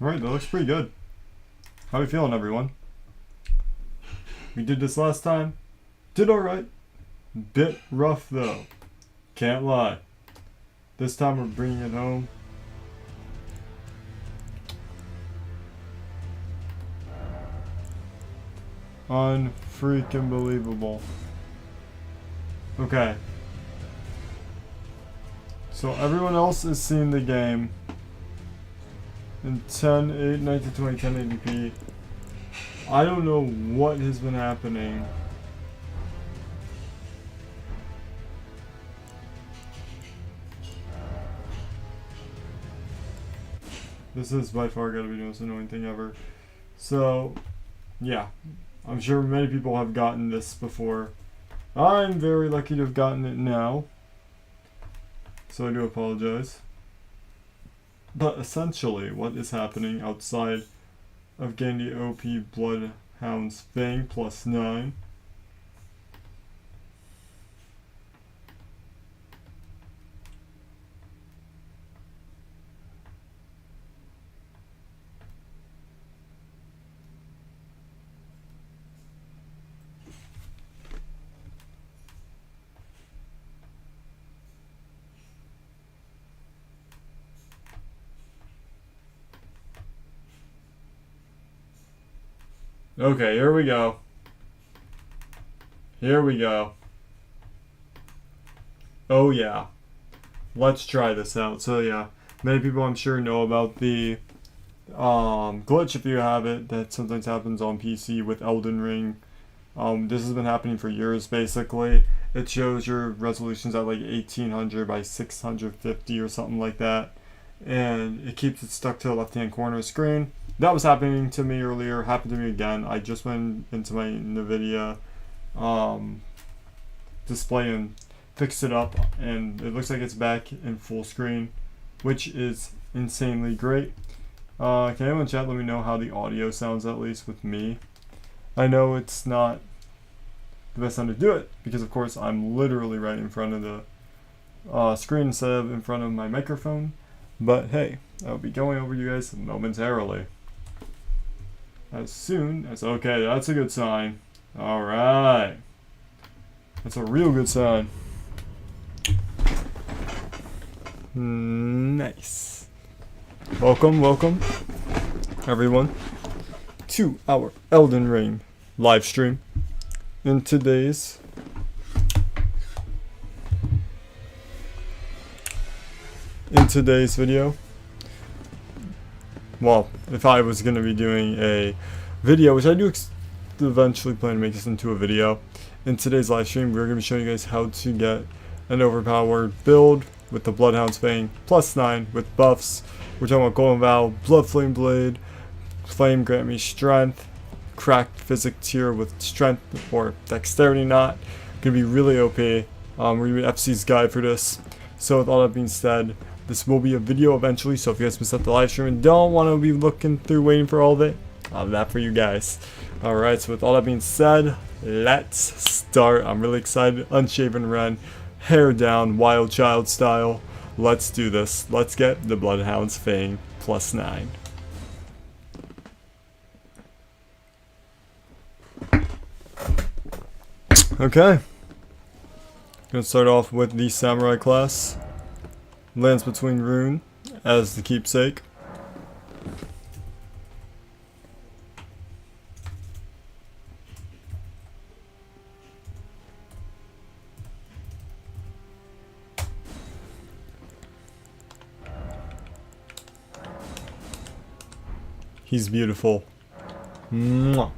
Alright, that looks pretty good. How are you feeling, everyone? We did this last time. Did alright. Bit rough, though. Can't lie. This time we're bringing it home. Unfreaking believable. Okay. So everyone else is seeing the game in 1080, 1920, 1080p. I don't know what has been happening. This is by far gotta be the most annoying thing ever. So, yeah. I'm sure many people have gotten this before. I'm very lucky to have gotten it now. So I do apologize. But essentially, what is happening outside of getting the OP Bloodhound's Fang +9? Okay, here we go. Here we go. Oh yeah. Let's try this out. So yeah, many people I'm sure know about the glitch, if you have it, that sometimes happens on PC with Elden Ring. This has been happening for years basically. It shows your resolutions at like 1800 by 650 or something like that. And it keeps it stuck to the left hand corner of the screen. That was happening to me earlier, happened to me again. I just went into my NVIDIA display and fixed it up, and it looks like it's back in full screen, which is insanely great. Can anyone in chat let me know how the audio sounds, at least with me? I know it's not the best time to do it, because of course I'm literally right in front of the screen instead of in front of my microphone, but hey, I'll be going over you guys momentarily. As soon as, okay, that's a good sign. Alright. That's a real good sign. Nice. Welcome, everyone, to our Elden Ring live stream. In today's video, well, if I was going to be doing a video, which I do eventually plan to make this into a video, in today's live stream we're going to be showing you guys how to get an overpowered build with the Bloodhound's Fang +9 with buffs. We're talking about Golden Vow, Blood Flame Blade, Flame Grant Me Strength, Cracked Physic Tier with Strength or Dexterity Knot. Going to be really OP. We're going to be FC's guide for this. So with all that being said, this will be a video eventually, so if you guys missed out the live stream and don't want to be looking through waiting for all of it, I'll have that for you guys. Alright, so with all that being said, let's start. I'm really excited. Unshaven Ren, hair down, wild child style. Let's do this. Let's get the Bloodhound's Fang +9. Okay. Gonna start off with the Samurai class. Lance Between Rune as the keepsake. He's beautiful. Mwah.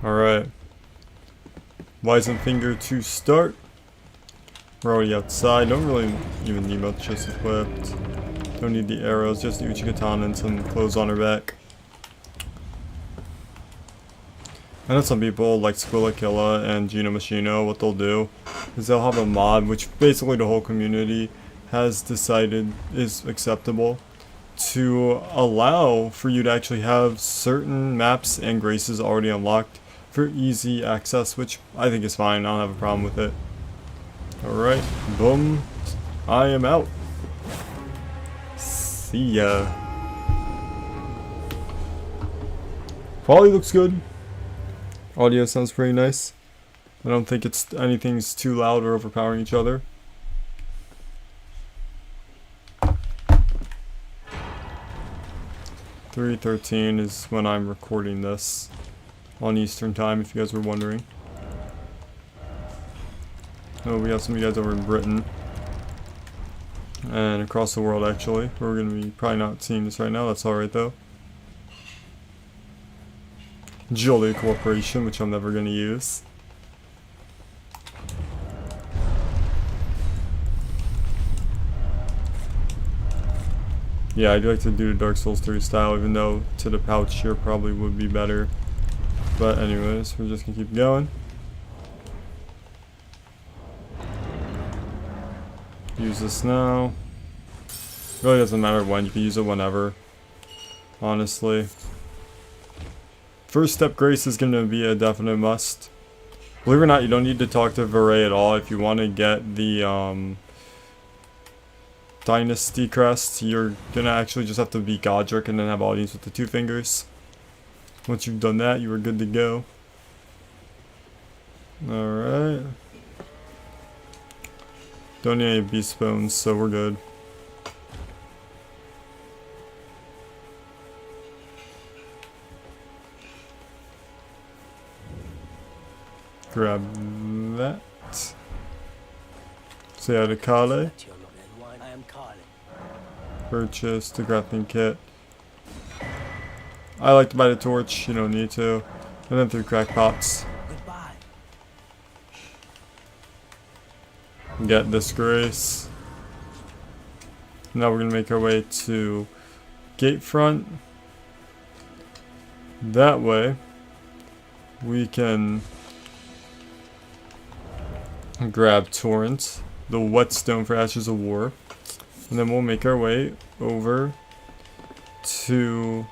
Alright. Wizen Finger to start. We're already outside. Don't really even need much just equipped. Don't need the arrows, just the Uchi Katana and some clothes on her back. I know some people like Squillakilla and Gino Machino, what they'll do is they'll have a mod which basically the whole community has decided is acceptable. to allow for you to actually have certain maps and graces already unlocked for easy access, which I think is fine. I don't have a problem with it. Alright, boom. I am out. See ya. Quality looks good. Audio sounds pretty nice. I don't think anything's too loud or overpowering each other. .3:13 is when I'm recording this on Eastern time, if you guys were wondering. Oh, we have some of you guys over in Britain and across the world, actually. We're going to be probably not seeing this right now. That's alright though. Jolly Corporation, which I'm never going to use. Yeah, I'd like to do the Dark Souls 3 style, even though to the pouch here probably would be better. But anyways, we're just gonna keep going. Use this now. Really doesn't matter when, you can use it whenever. Honestly. First step grace is gonna be a definite must. Believe it or not, you don't need to talk to Veray at all if you want to get the Dynasty crest. You're gonna actually just have to be Godric and then have audience with the 2 fingers. Once you've done that, you are good to go. Alright. Don't need any beast bones, so we're good. Grab that. Say hi to Kale. Purchase the crafting kit. I like to buy the torch, you don't need to. And then 3 crackpots. Get this grace. Now we're gonna make our way to gate front. That way we can grab Torrent, the whetstone for Ashes of War. And then we'll make our way over to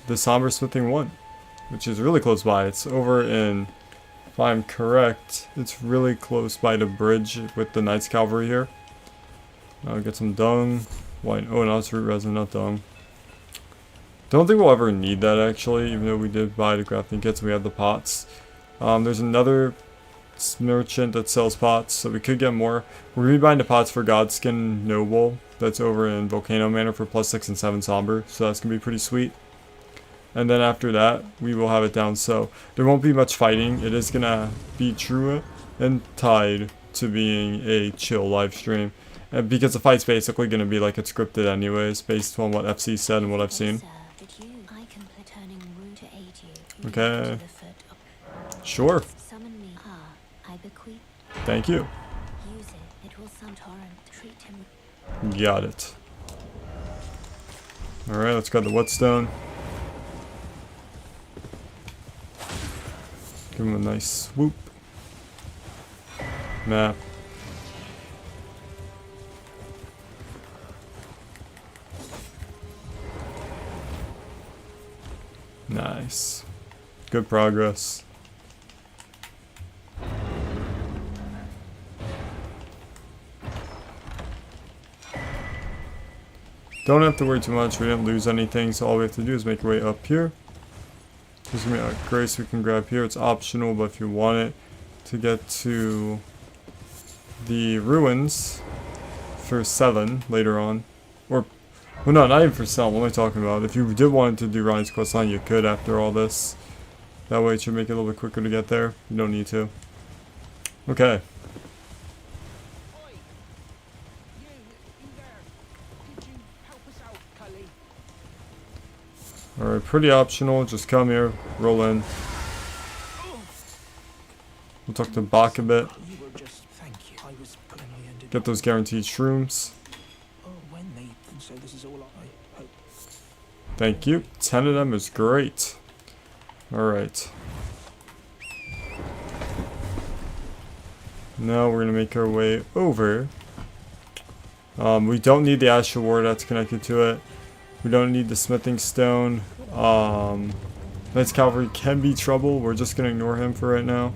the Somber Smithing 1, which is really close by. It's over in, if I'm correct, it's really close by the bridge with the Knights Cavalry here. I'll get some dung. Wine. Oh, no, it's root resin, not dung. Don't think we'll ever need that actually, even though we did buy the crafting kits. We have the pots. There's another merchant that sells pots, so we could get more. We're gonna be buying the pots for Godskin Noble. That's over in Volcano Manor for +6 and 7 Somber, so that's gonna be pretty sweet. And then after that, we will have it down, so there won't be much fighting. It is gonna be true and tied to being a chill live stream, and because the fight's basically gonna be like it's scripted anyways, based on what FC said and what I've seen. Okay. Sure. Thank you. Got it. Alright, let's grab the whetstone. Give him a nice swoop. Map. Nice. Good progress. Don't have to worry too much, we didn't lose anything, so all we have to do is make our way up here. There's gonna be a grace we can grab here, it's optional, but if you want it to get to the ruins for 7 later on, or, well no, not even for 7, what am I talking about? If you did want to do Ryan's questline, you could after all this. That way it should make it a little bit quicker to get there, you don't need to. Okay. Alright, pretty optional, just come here, roll in. We'll talk to Bach a bit. Get those guaranteed shrooms. Thank you. 10 of them is great. Alright. Now we're going to make our way over. We don't need the Ash Award that's connected to it. We don't need the smithing stone. Knight's Cavalry can be trouble. We're just going to ignore him for right now.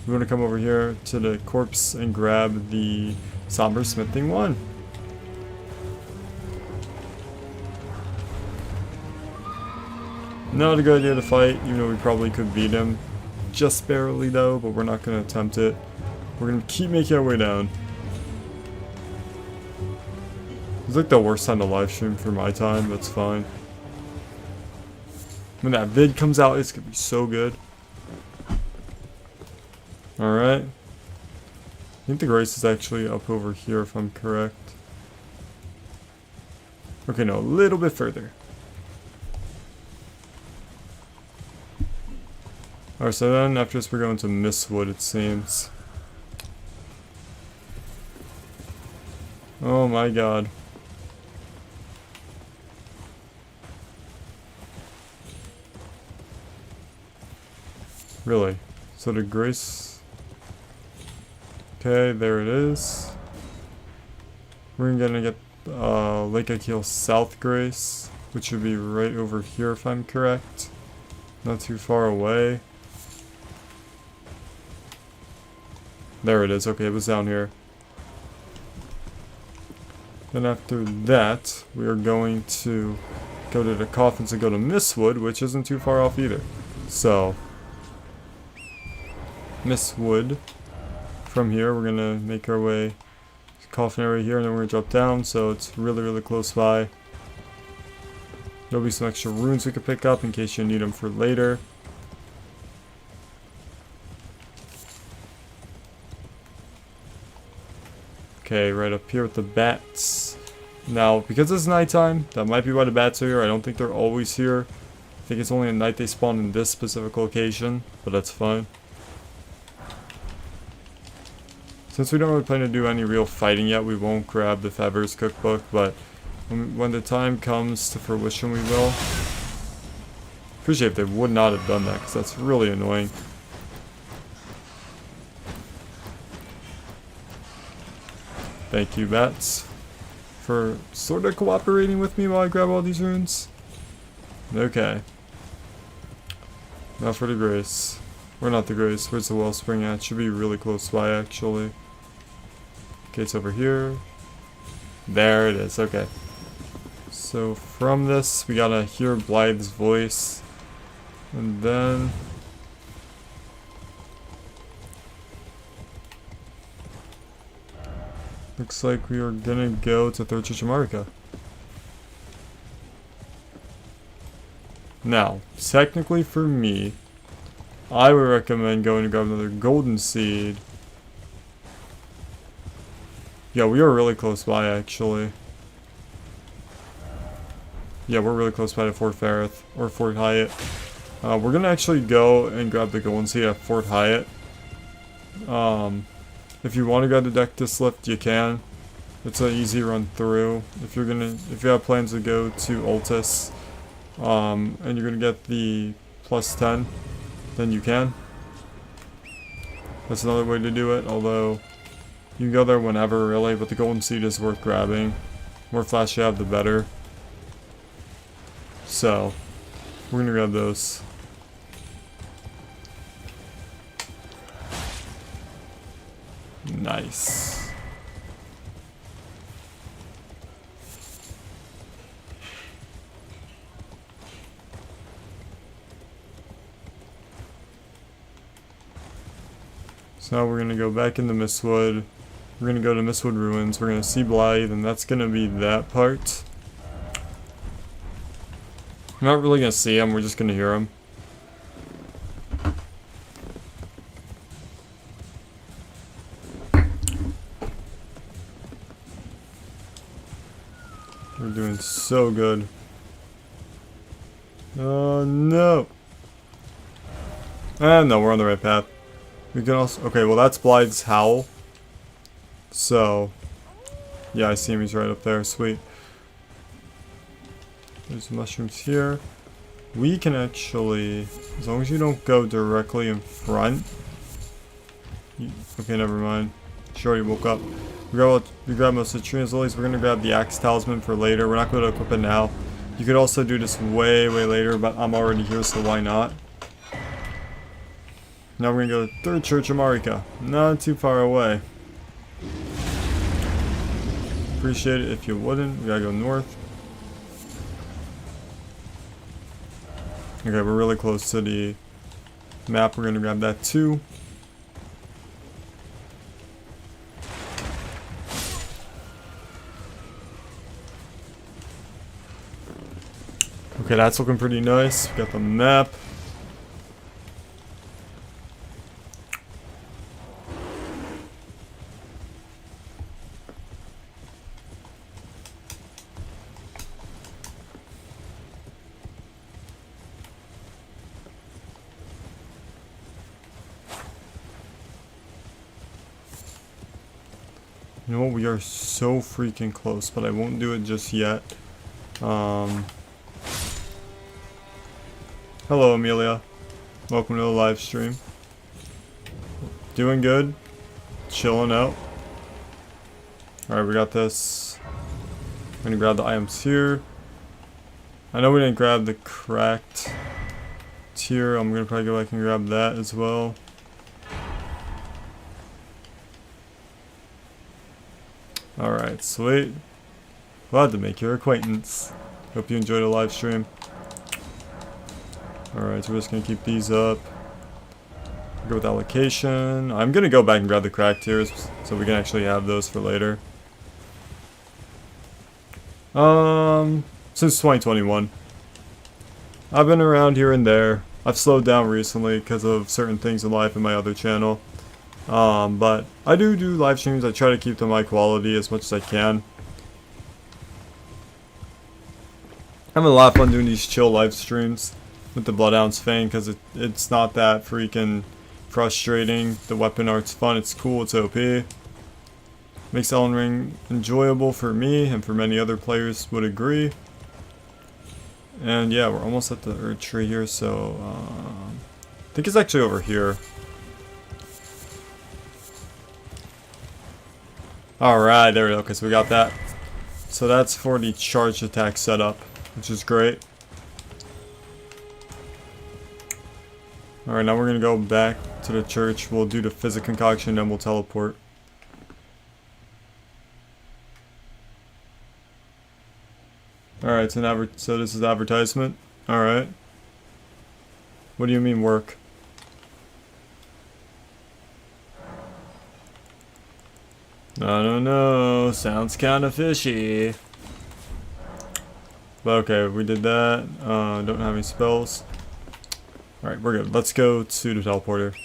We want to come over here to the corpse and grab the somber smithing one. Not a good idea to fight, even though we probably could beat him. Just barely though, but we're not going to attempt it. We're going to keep making our way down. It's like the worst time to live stream for my time, that's fine. When that vid comes out, it's going to be so good. Alright. I think the grace is actually up over here if I'm correct. Okay, no, a little bit further. Alright, so then after this we're going to Mistwood, it seems. Oh my god. Really? So the grace... Okay, there it is. We're gonna get Lake Akil South Grace, which would be right over here if I'm correct. Not too far away. There it is. Okay, it was down here. Then after that, we are going to go to the coffins and go to Mistwood, which isn't too far off either. So, Mistwood. From here, we're gonna make our way to the coffin area here, and then we're gonna drop down. So it's really, really close by. There'll be some extra runes we could pick up in case you need them for later. Okay, right up here with the bats. Now, because it's nighttime, that might be why the bats are here. I don't think they're always here. I think it's only at night they spawn in this specific location, but that's fine. Since we don't really plan to do any real fighting yet, we won't grab the Feathers cookbook, but when the time comes to fruition, we will. Appreciate if they would not have done that, because that's really annoying. Thank you, bats, for sort of cooperating with me while I grab all these runes. Okay. Now for the grace. Or not the grace, where's the wellspring at? Should be really close by, actually. Okay, it's over here. There it is, okay. So from this, we gotta hear Blythe's voice. And then... looks like we are gonna go to Third Church of Marika. Now, technically for me, I would recommend going to grab another golden seed. Yeah, we are really close by, actually. Yeah, we're really close by to Fort Ferrith, or Fort Hyatt. We're gonna actually go and grab the golden seed at Fort Hyatt. If you want to grab the deck disc lift, you can. It's an easy run through. If you have plans to go to Altus, and you're gonna get the +10, then you can. That's another way to do it, although you can go there whenever, really, but the golden seed is worth grabbing. The more flash you have, the better. So, we're gonna grab those. Nice. So now we're going to go back into Mistwood. We're going to go to Mistwood Ruins. We're going to see Blythe, and that's going to be that part. I'm not really going to see him, we're just going to hear him. We're doing so good. Oh no! No, we're on the right path. We can also... okay, well that's Blythe's howl. So... yeah, I see him, he's right up there, sweet. There's mushrooms here. We can actually... as long as you don't go directly in front... okay, never mind. She already woke up. We grab most of the Trina's lilies. We're gonna grab the axe talisman for later. We're not going to equip it now. You could also do this way later, but I'm already here, so why not? Now we're gonna go to Third Church of Marika. Not too far away. Appreciate it if you wouldn't. We gotta go north. Okay, we're really close to the map. We're gonna grab that too. Okay, that's looking pretty nice. We got the map. You know what? We are so freaking close, but I won't do it just yet. Hello, Amelia. Welcome to the live stream. Doing good. Chilling out. Alright, we got this. I'm gonna grab the items here. I know we didn't grab the cracked tier. I'm gonna probably go back and grab that as well. Alright, sweet. Glad to make your acquaintance. Hope you enjoyed the live stream. Alright, so we're just gonna keep these up. Go with allocation. I'm gonna go back and grab the cracked tiers so we can actually have those for later. Since 2021. I've been around here and there. I've slowed down recently because of certain things in life in my other channel. But I do live streams. I try to keep them high quality as much as I can. I'm having a lot of fun doing these chill live streams with the Bloodhound's Fang because it's not that freaking frustrating. The weapon art's fun, it's cool, it's OP. Makes Elden Ring enjoyable for me and for many other players would agree. And yeah, we're almost at the Earth Tree here, so I think it's actually over here. Alright, there we go. Okay, so we got that. So that's for the charged attack setup, which is great. Alright, now we're going to go back to the church. We'll do the physic concoction and we'll teleport. Alright, so this is advertisement. Alright. What do you mean work? I don't know. Sounds kind of fishy. But okay, we did that. Don't have any spells. Alright, we're good. Let's go to the teleporter.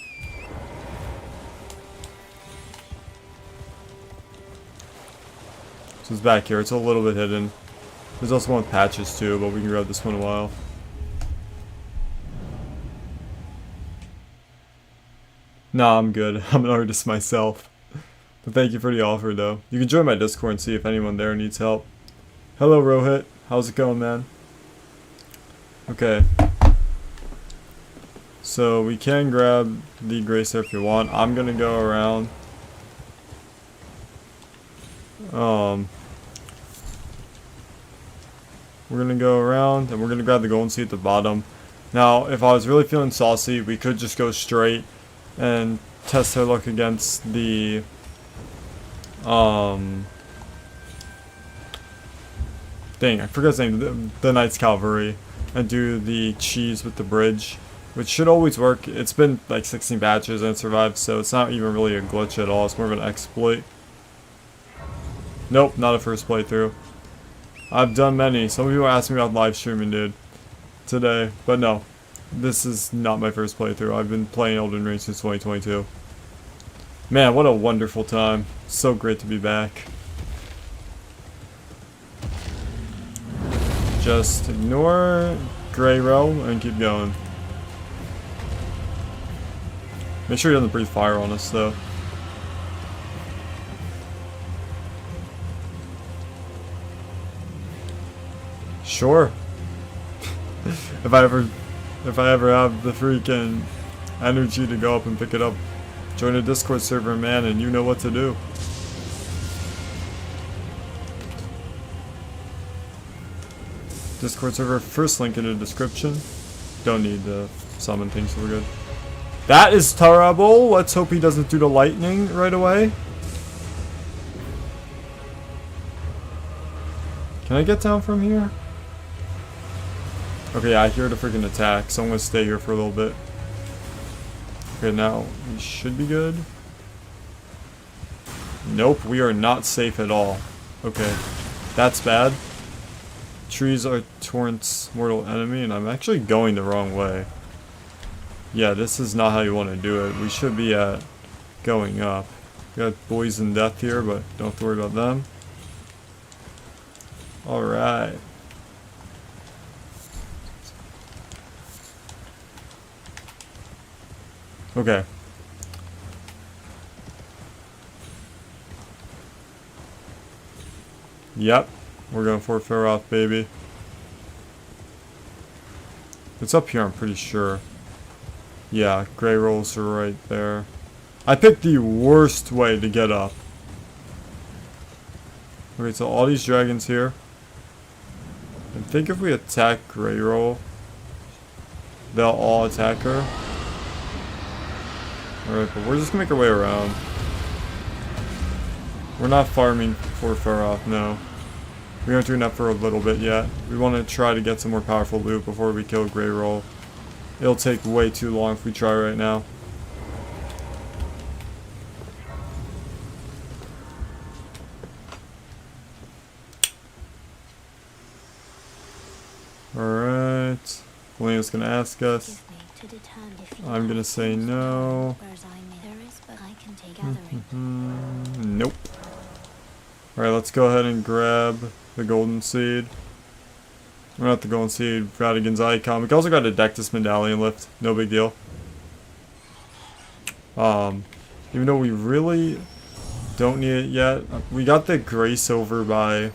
So it's back here. It's a little bit hidden. There's also one with patches too, but we can grab this one in a while. Nah, I'm good. I'm an artist myself. But thank you for the offer though. You can join my Discord and see if anyone there needs help. Hello Rohit. How's it going, man? Okay. So we can grab the grace there if you want. I'm gonna go around. We're gonna go around and we're gonna grab the golden seed at the bottom. Now, if I was really feeling saucy, we could just go straight and test our luck against the dang, I forgot his name, the Knights Cavalry, and do the cheese with the bridge, which should always work. It's been like 16 batches and it survived, so it's not even really a glitch at all. It's more of an exploit. Nope, not a first playthrough. I've done many. Some people asked me about live streaming, dude, today, but no, this is not my first playthrough. I've been playing Elden Ring since 2022. Man, what a wonderful time. So great to be back. Just ignore Grey Row and keep going. Make sure he doesn't breathe fire on us though. Sure. if I ever have the freaking energy to go up and pick it up, join a Discord server, man, and you know what to do. Discord server. First link in the description. Don't need to summon things, so we're good. That is terrible. Let's hope he doesn't do the lightning right away. Can I get down from here? Okay, yeah, I hear the freaking attack, so I'm gonna stay here for a little bit. Okay, now we should be good. Nope, we are not safe at all. Okay, that's bad. Trees are Torrent's mortal enemy, and I'm actually going the wrong way. Yeah, this is not how you want to do it. We should be at going up. We got boys in death here, but don't have to worry about them. Alright. Okay. Yep. We're going for Feroth, baby. It's up here, I'm pretty sure. Yeah, gray rolls are right there. I picked the worst way to get up. Okay, so all these dragons here. I think if we attack gray roll, they'll all attack her. Alright, but we're just gonna make our way around. We're not farming for Feroth, no. We aren't doing that for a little bit yet. We want to try to get some more powerful loot before we kill Grey Roll. It'll take way too long if we try right now. Alright. Lena's gonna ask us. I'm gonna say no. Nope. Alright, let's go ahead and grab the golden seed. Or not the golden seed, Radigan's icon. We also got a Dectus medallion lift. No big deal. Even though we really don't need it yet. We got the Grace over by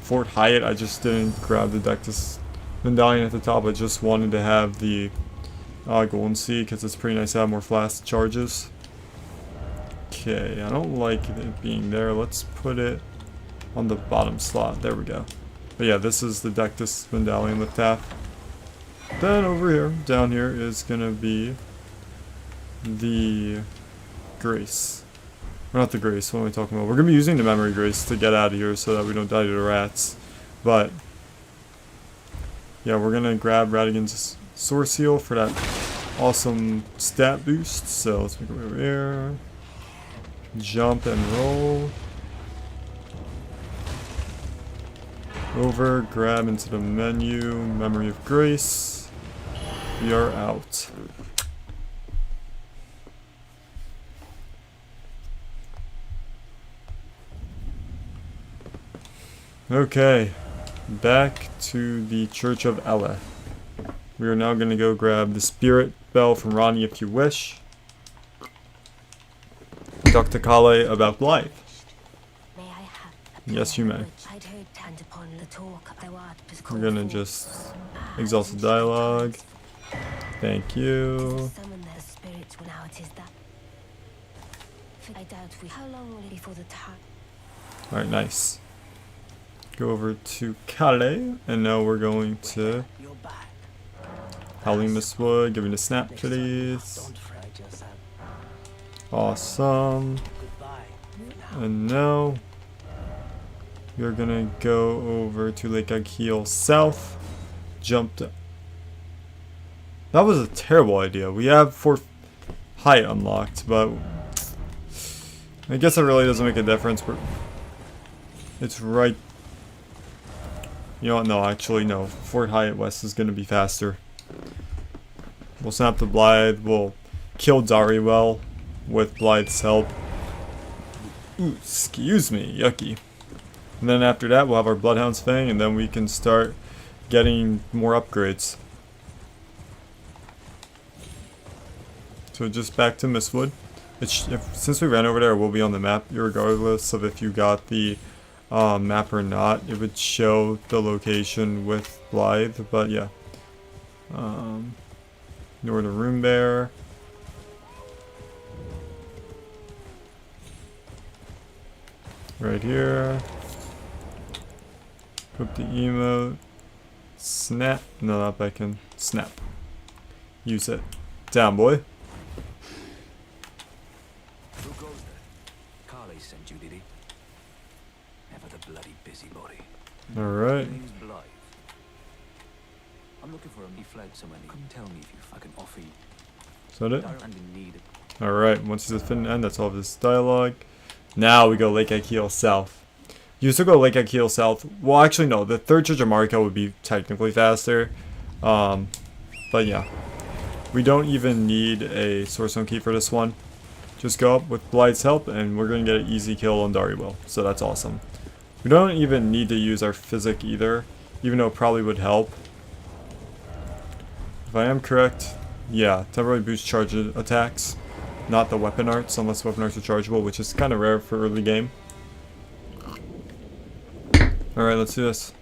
Fort Hyatt. I just didn't grab the Dectus medallion at the top. I just wanted to have the golden seed because it's pretty nice to have more flash charges. Okay, I don't like it being there. Let's put it on the bottom slot. There we go. But yeah, this is the Dectus medallion lift half. Then over here, down here, is gonna be the Grace. Or not the Grace, what am I talking about? We're gonna be using the Memory Grace to get out of here so that we don't die to the rats. But yeah, we're gonna grab Radigan's Source Seal for that awesome stat boost. So let's make it over here. Jump and roll. Over, grab into the menu, Memory of Grace. We are out. Okay, back to the Church of Elleh. We are now going to go grab the Spirit Bell from Ronnie if you wish. Talk to Kale about Blythe. Yes, you may. We're gonna just exhaust the dialogue. Thank you. Alright, nice. Go over to Kale, and now we're going to Howling Mistwood. Give me the snap, please. Awesome. And now you're gonna go over to Lake Agheel South. Jumped. That was a terrible idea. We have Fort Hyatt unlocked, but I guess it really doesn't make a difference. It's right. You know what? No, actually, no. Fort Hyatt West is gonna be faster. We'll snap the Blythe. We'll kill Dariwell with Blythe's help. Ooh, excuse me, yucky. And then after that, we'll have our Bloodhound's Fang, and then we can start getting more upgrades. So just back to Mistwood. Since we ran over there, it will be on the map, regardless of if you got the map or not. It would show the location with Blythe, but yeah. Ignore the room there. Right here. Equip the emote. Snap. No, not beacon. Snap. Use it. Down, boy. Who goes there? Carly sent you, did he? Never the bloody busybody. Alright. Name's Blythe. I'm looking for him. He fled somewhere. Come tell me if I can offer you. Is that it? I'm in need. Alright, once he's at fin end, that's all of this dialogue. Now we go Lake Akil South. You still go Lake Akil South. Well, actually, no. The third Church of Mariko would be technically faster. But yeah. We don't even need a Source Stone Key for this one. Just go up with Blythe's help, and we're going to get an easy kill on Dariwil. So that's awesome. We don't even need to use our Physic either, even though it probably would help. If I am correct, yeah, temporarily boost charge attacks. Not the weapon arts, unless weapon arts are chargeable, which is kind of rare for early game. Alright, let's do this.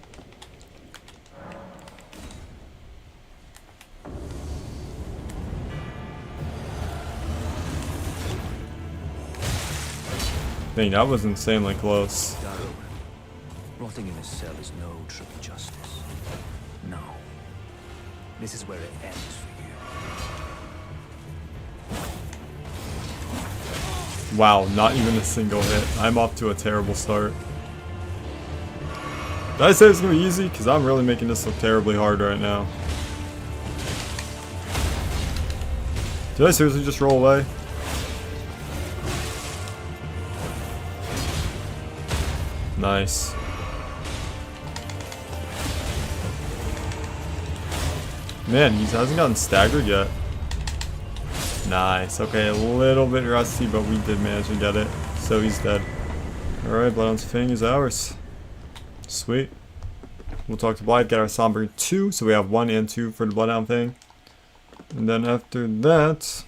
Dang, that was insanely close. Daryl, rotting in a cell is no trick justice. No. This is where it ends for you. Wow, not even a single hit. I'm off to a terrible start. Did I say it's going to be easy? Because I'm really making this look terribly hard right now. Did I seriously just roll away? Nice. Man, he hasn't gotten staggered yet. Nice. Okay, a little bit rusty, but we did manage to get it. So he's dead. Alright, Bloodhound's Fang is ours. Sweet. We'll talk to Blythe, get our Somber 2. So we have 1 and 2 for the Bloodhound Fang. And then after that,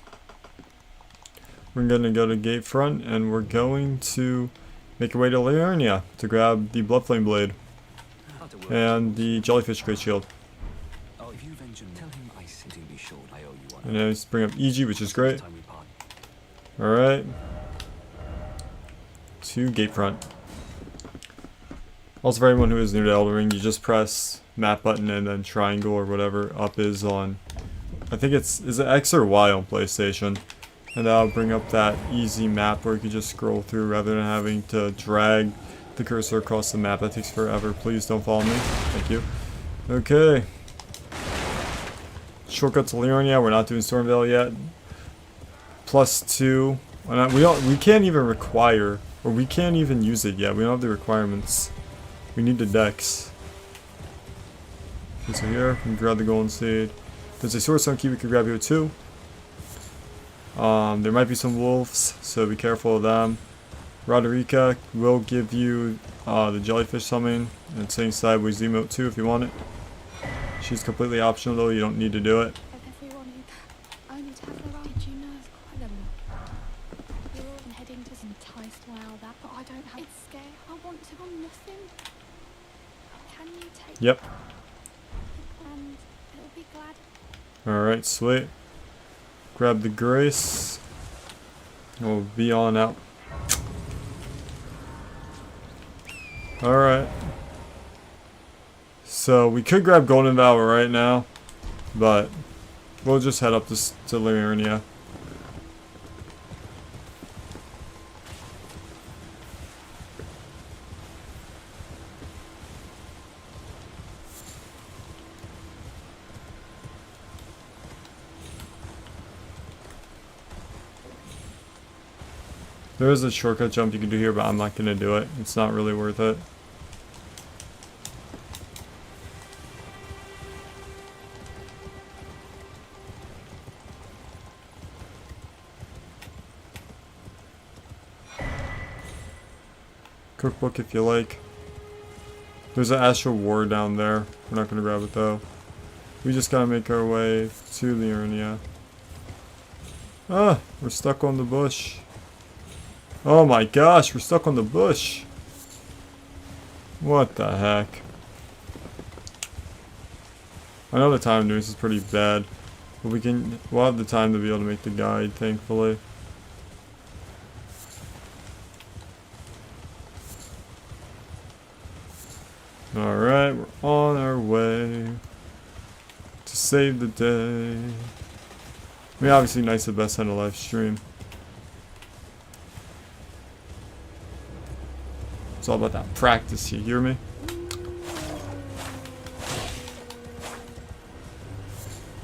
we're going to go to Gate Front, and we're going to make our way to Liurnia to grab the Bloodflame Blade and the Jellyfish Great Shield. Oh, if you venture, tell him I said to be sure I owe you one. And then just bring up EG, which is great. Alright. To Gate Front. Also, for everyone who is new to Elden Ring, you just press map button and then triangle or whatever up is on, I think is it X or Y on PlayStation. And that'll bring up that easy map where you can just scroll through rather than having to drag the cursor across the map. That takes forever. Please don't follow me. Thank you. Okay. Shortcut to Liurnia. We're not doing Stormvale yet. +2. We can't even require, or we can't even use it yet. We don't have the requirements. We need the dex. Okay, so here we can grab the golden seed. There's a Source Stone Key we could grab here too. There might be some wolves, so be careful of them. Roderica will give you the jellyfish summon and same sideways emote too if you want it. She's completely optional though, you don't need to do it. Everyone only to have the right, you know, it's quite a lot. You're all heading to some enticed by all that, but I don't have it's scared. I want to want nothing. Can you take Yep. and it'll be glad. Alright, sweet. Grab the Grace. We'll be on out. Alright. So we could grab Golden Vow right now, but we'll just head up to Liurnia. There is a shortcut jump you can do here, but I'm not going to do it. It's not really worth it. Cookbook if you like. There's an Astral War down there. We're not going to grab it though. We just got to make our way to Liurnia. Ah, we're stuck on the bush. Oh my gosh, we're stuck on the bush. What the heck? I know the time doing this is pretty bad, but we'll have the time to be able to make the guide, thankfully. Alright, we're on our way to save the day. I mean, obviously, nice the best on a live stream. It's all about that practice, you hear me?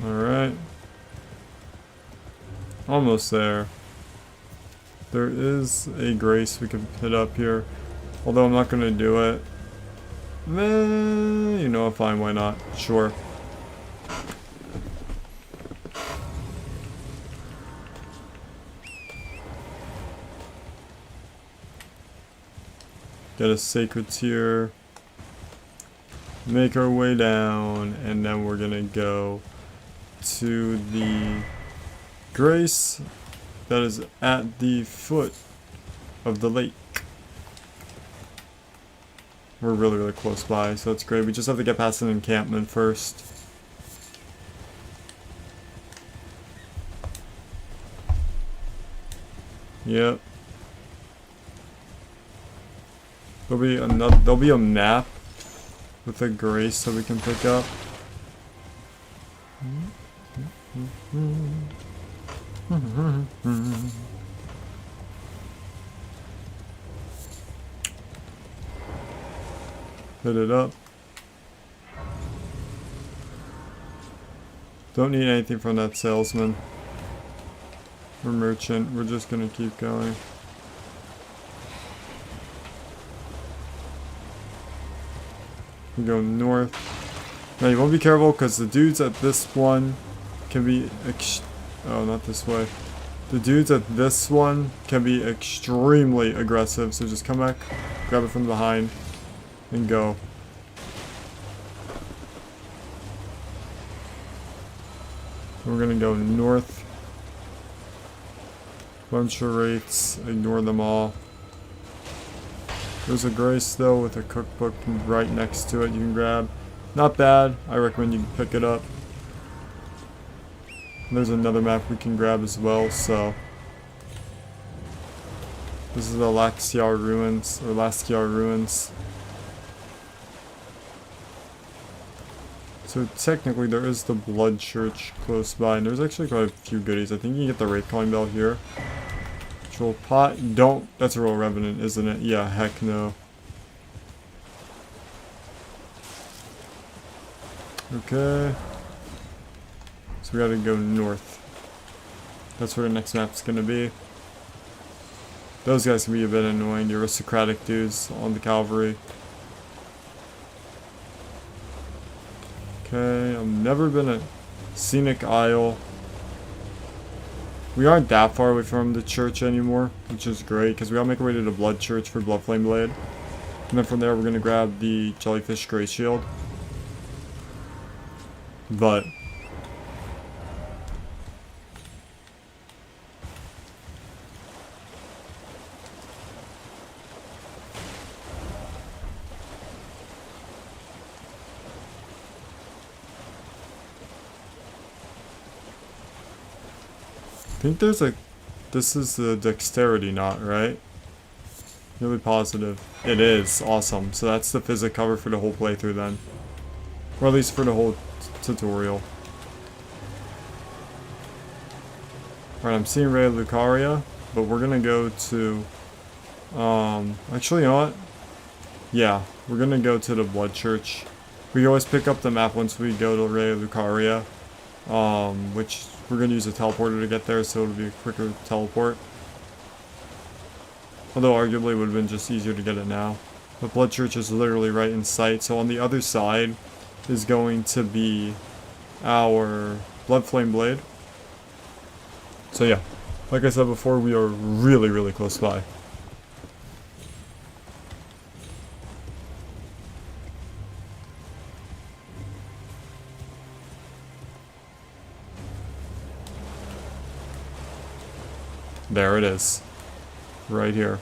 Alright. Almost there. There is a grace we can hit up here. Although I'm not going to do it. You know, fine, why not? Sure. Get a sacred tier. Make our way down, and then we're gonna go to the grace that is at the foot of the lake. We're really, really close by, so that's great. We just have to get past an encampment first. Yep. There'll be a map with a grace that we can pick up. Hit it up. Don't need anything from that salesman or merchant. We're just gonna keep going. We go north. Now you want to be careful because the dudes at this one can be oh, not this way. The dudes at this one can be extremely aggressive, so just come back, grab it from behind, and go. We're gonna go north. Bunch of rates, ignore them all. There's a grace though with a cookbook right next to it you can grab. Not bad. I recommend you pick it up. And there's another map we can grab as well, so. This is the Laxiar Ruins, or Laskiar Ruins. So technically there is the Blood Church close by, and there's actually quite a few goodies. I think you can get the Wraith Calling Bell here. Troll pot, that's a Royal Revenant, isn't it? Yeah, heck no. Okay. So we gotta go north. That's where the next map's gonna be. Those guys can be a bit annoying, the aristocratic dudes on the cavalry. Okay, I've never been a Scenic Isle. We aren't that far away from the church anymore, which is great, because we gotta make our way to the Blood Church for Bloodflame Blade. And then from there, we're gonna grab the Jellyfish Grey Shield. But I think this is the dexterity knot, right? Really positive. It is. Awesome. So that's the physic cover for the whole playthrough then. Or at least for the whole tutorial. Alright, I'm seeing Ray Lucaria, but we're gonna go to, actually, you know what? Yeah, we're gonna go to the Blood Church. We always pick up the map once we go to Ray Lucaria, which we're gonna use a teleporter to get there, so it'll be a quicker teleport. Although arguably it would have been just easier to get it now. But Blood Church is literally right in sight, so on the other side is going to be our Bloodflame Blade. So yeah, like I said before, we are really, really close by. There it is. Right here.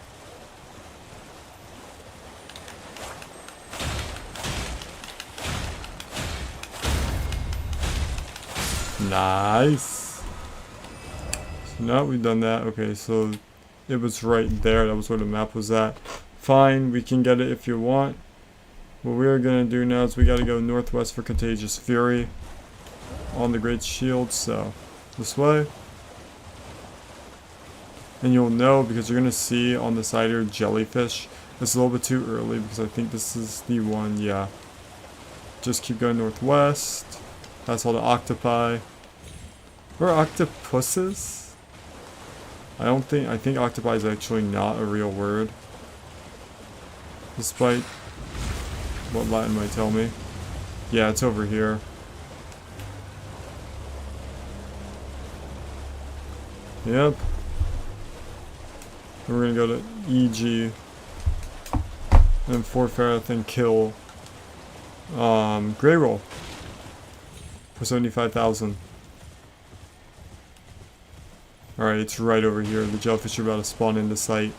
Nice. So now we've done that. Okay, so it was right there. That was where the map was at. Fine, we can get it if you want. What we're gonna do now is we gotta go northwest for Contagious Fury on the Great Shield, so this way. And you'll know because you're gonna see on the side here jellyfish. It's a little bit too early because I think this is the one, yeah. Just keep going northwest. That's all the octopi. Or octopuses? I think octopi is actually not a real word. Despite what Latin might tell me. Yeah, it's over here. Yep. And we're gonna go to EG. And Forfareth and kill Grey Roll for 75,000. Alright, it's right over here. The jellyfish are about to spawn into sight.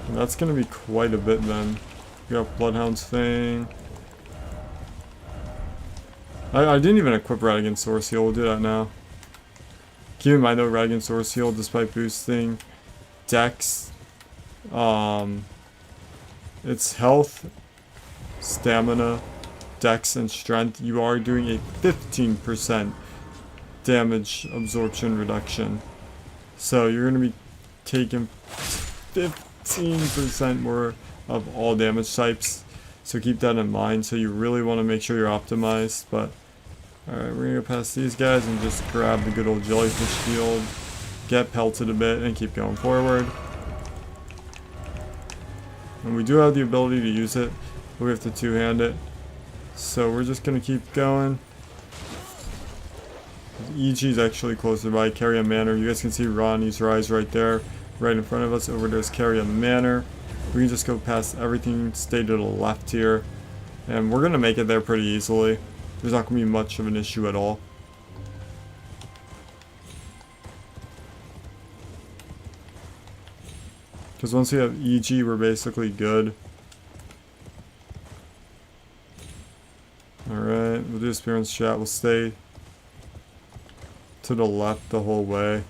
And that's gonna be quite a bit then. We got Bloodhound's Fang. I didn't even equip Radigan Source Heal. We'll do that now. Keep in mind though, Radigan Source Heal, despite boosting Dex, its health, stamina, Dex, and strength, you are doing a 15% damage absorption reduction. So you're going to be taking 15% more of all damage types. So keep that in mind. So you really want to make sure you're optimized. But alright, we're going to go past these guys and just grab the good old jellyfish shield. Get pelted a bit and keep going forward. And we do have the ability to use it, but we have to two-hand it. So we're just going to keep going. EG is actually closer by, Carrion Manor. You guys can see Ronnie's Rise right there, right in front of us. Over there's Carrion Manor. We can just go past everything, stay to the left here. And we're going to make it there pretty easily. There's not going to be much of an issue at all. Because once we have EG, we're basically good. Alright, we'll do a Spearman's Chat. We'll stay to the left the whole way.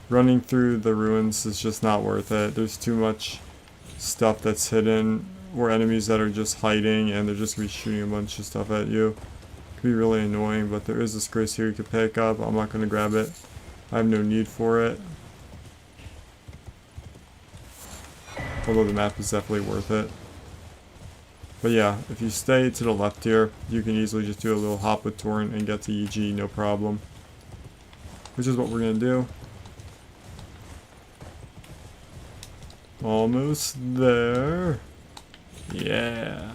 Running through the ruins is just not worth it. There's too much stuff that's hidden, or enemies that are just hiding, and they're just going to be shooting a bunch of stuff at you. It can be really annoying, but there is this grace here you can pick up. I'm not going to grab it. I have no need for it. Although the map is definitely worth it. But yeah, if you stay to the left here, you can easily just do a little hop with Torrent and get to EG, no problem. Which is what we're going to do. Almost there. Yeah.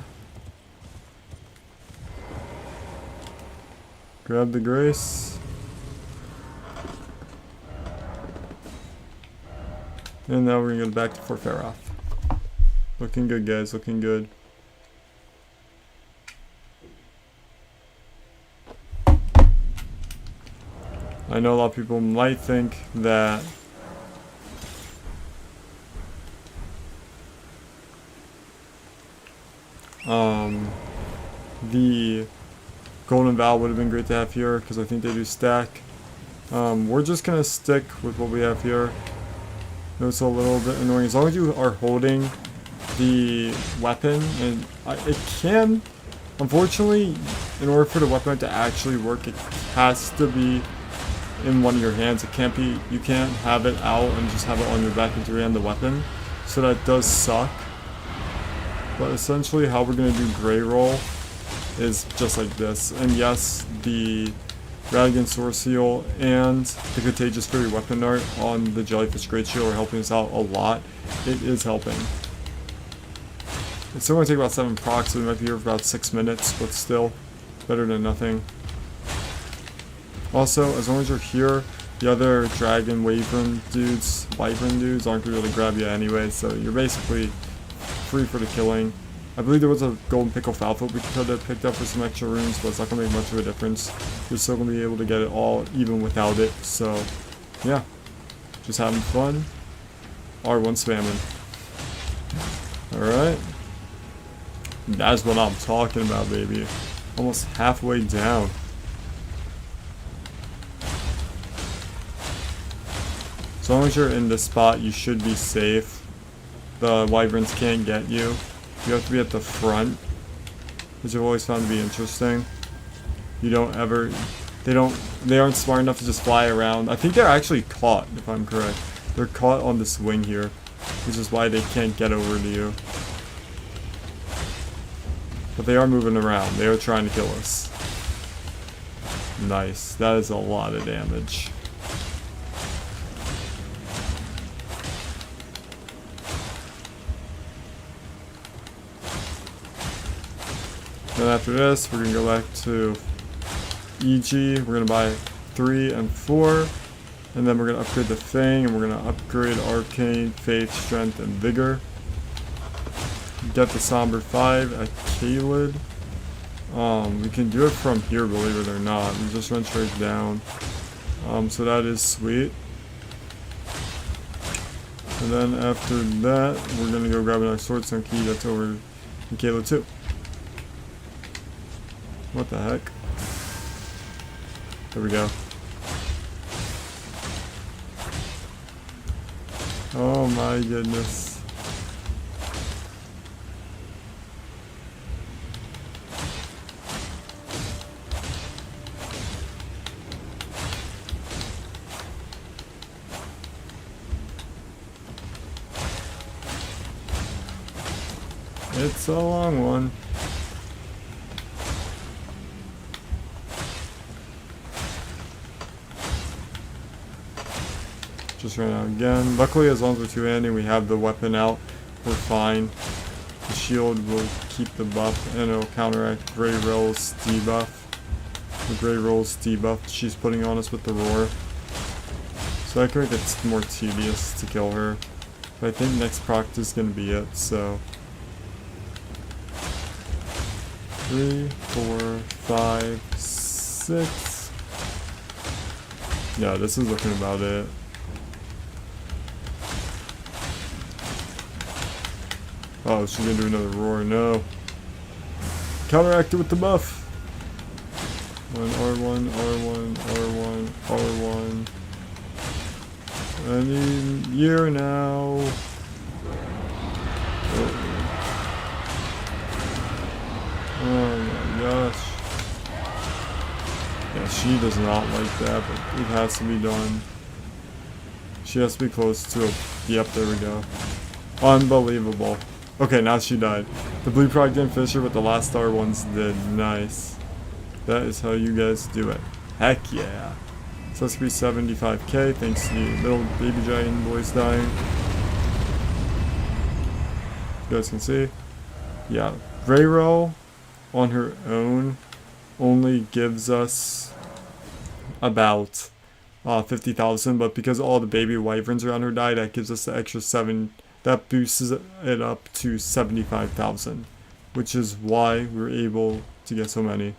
Grab the grace. And now we're going to go back to Fort Faroth. Looking good, guys. Looking good. I know a lot of people might think that the Golden Vow would have been great to have here because I think they do stack. We're just going to stick with what we have here. I know it's a little bit annoying. As long as you are holding the weapon, and it can, unfortunately, in order for the weapon to actually work, it has to be in one of your hands. It can't be, you can't have it out and just have it on your back and three-hand the weapon. So that does suck. But essentially how we're going to do Grey Roll is just like this. And yes, the Radigan Source Seal and the Contagious Fury Weapon Art on the Jellyfish Great Shield are helping us out a lot. It is helping. It's still going to take about 7 procs, so we might be here for about 6 minutes, but still better than nothing. Also, as long as you're here, the other Dragon Wyvern dudes aren't going to be able to grab you anyway, so you're basically free for the killing. I believe there was a Golden Pickle Falfoot we could have picked up for some extra runes, but it's not going to make much of a difference. You're still going to be able to get it all, even without it, so yeah. Just having fun. R1 spamming. Alright. That's what I'm talking about, baby. Almost halfway down. As long as you're in this spot, you should be safe. the wyverns can't get you. You have to be at the front, which I've always found to be interesting. You don't ever, they aren't smart enough to just fly around. I think they're actually caught, if I'm correct. They're caught on this wing here, which is why they can't get over to you. But they are moving around. They are trying to kill us. Nice. That is a lot of damage. Then after this, we're going to go back to EG. We're going to buy 3 and 4. And then we're going to upgrade the Fang. And we're going to upgrade Arcane, Faith, Strength, and Vigor. Get the Somber 5 at Kaled. We can do it from here, believe it or not. We just run straight down. So that is sweet. And then after that, we're going to go grab another Swordstone Key that's over in Kaled too. What the heck? There we go. Oh my goodness. It's a long one. Just ran out again. Luckily, as long as we're two-handing, we have the weapon out. We're fine. The shield will keep the buff, and it'll counteract Grey Roll's debuff. The Grey Roll's debuff she's putting on us with the roar. So I can make it more tedious to kill her. But I think next proc is going to be it, so... 3, 4, 5, 6... Yeah, this is looking about it. Oh, she's gonna do another roar. No. Counteract it with the buff. R1, R1, R1, R1. Any year now. Oh my gosh. Yeah, she does not like that, but it has to be done. She has to be close to it. Yep, there we go. Unbelievable. Okay, now she died. The blue proc didn't finish her, but the last star ones did. Nice. That is how you guys do it. Heck yeah. So that's gonna be 75k thanks to the little baby giant boys dying. You guys can see. Yeah. Grey Roll on her own only gives us about 50,000, but because all the baby wyverns around her died, that gives us the extra 7. That boosts it up to 75,000, which is why we were able to get so many.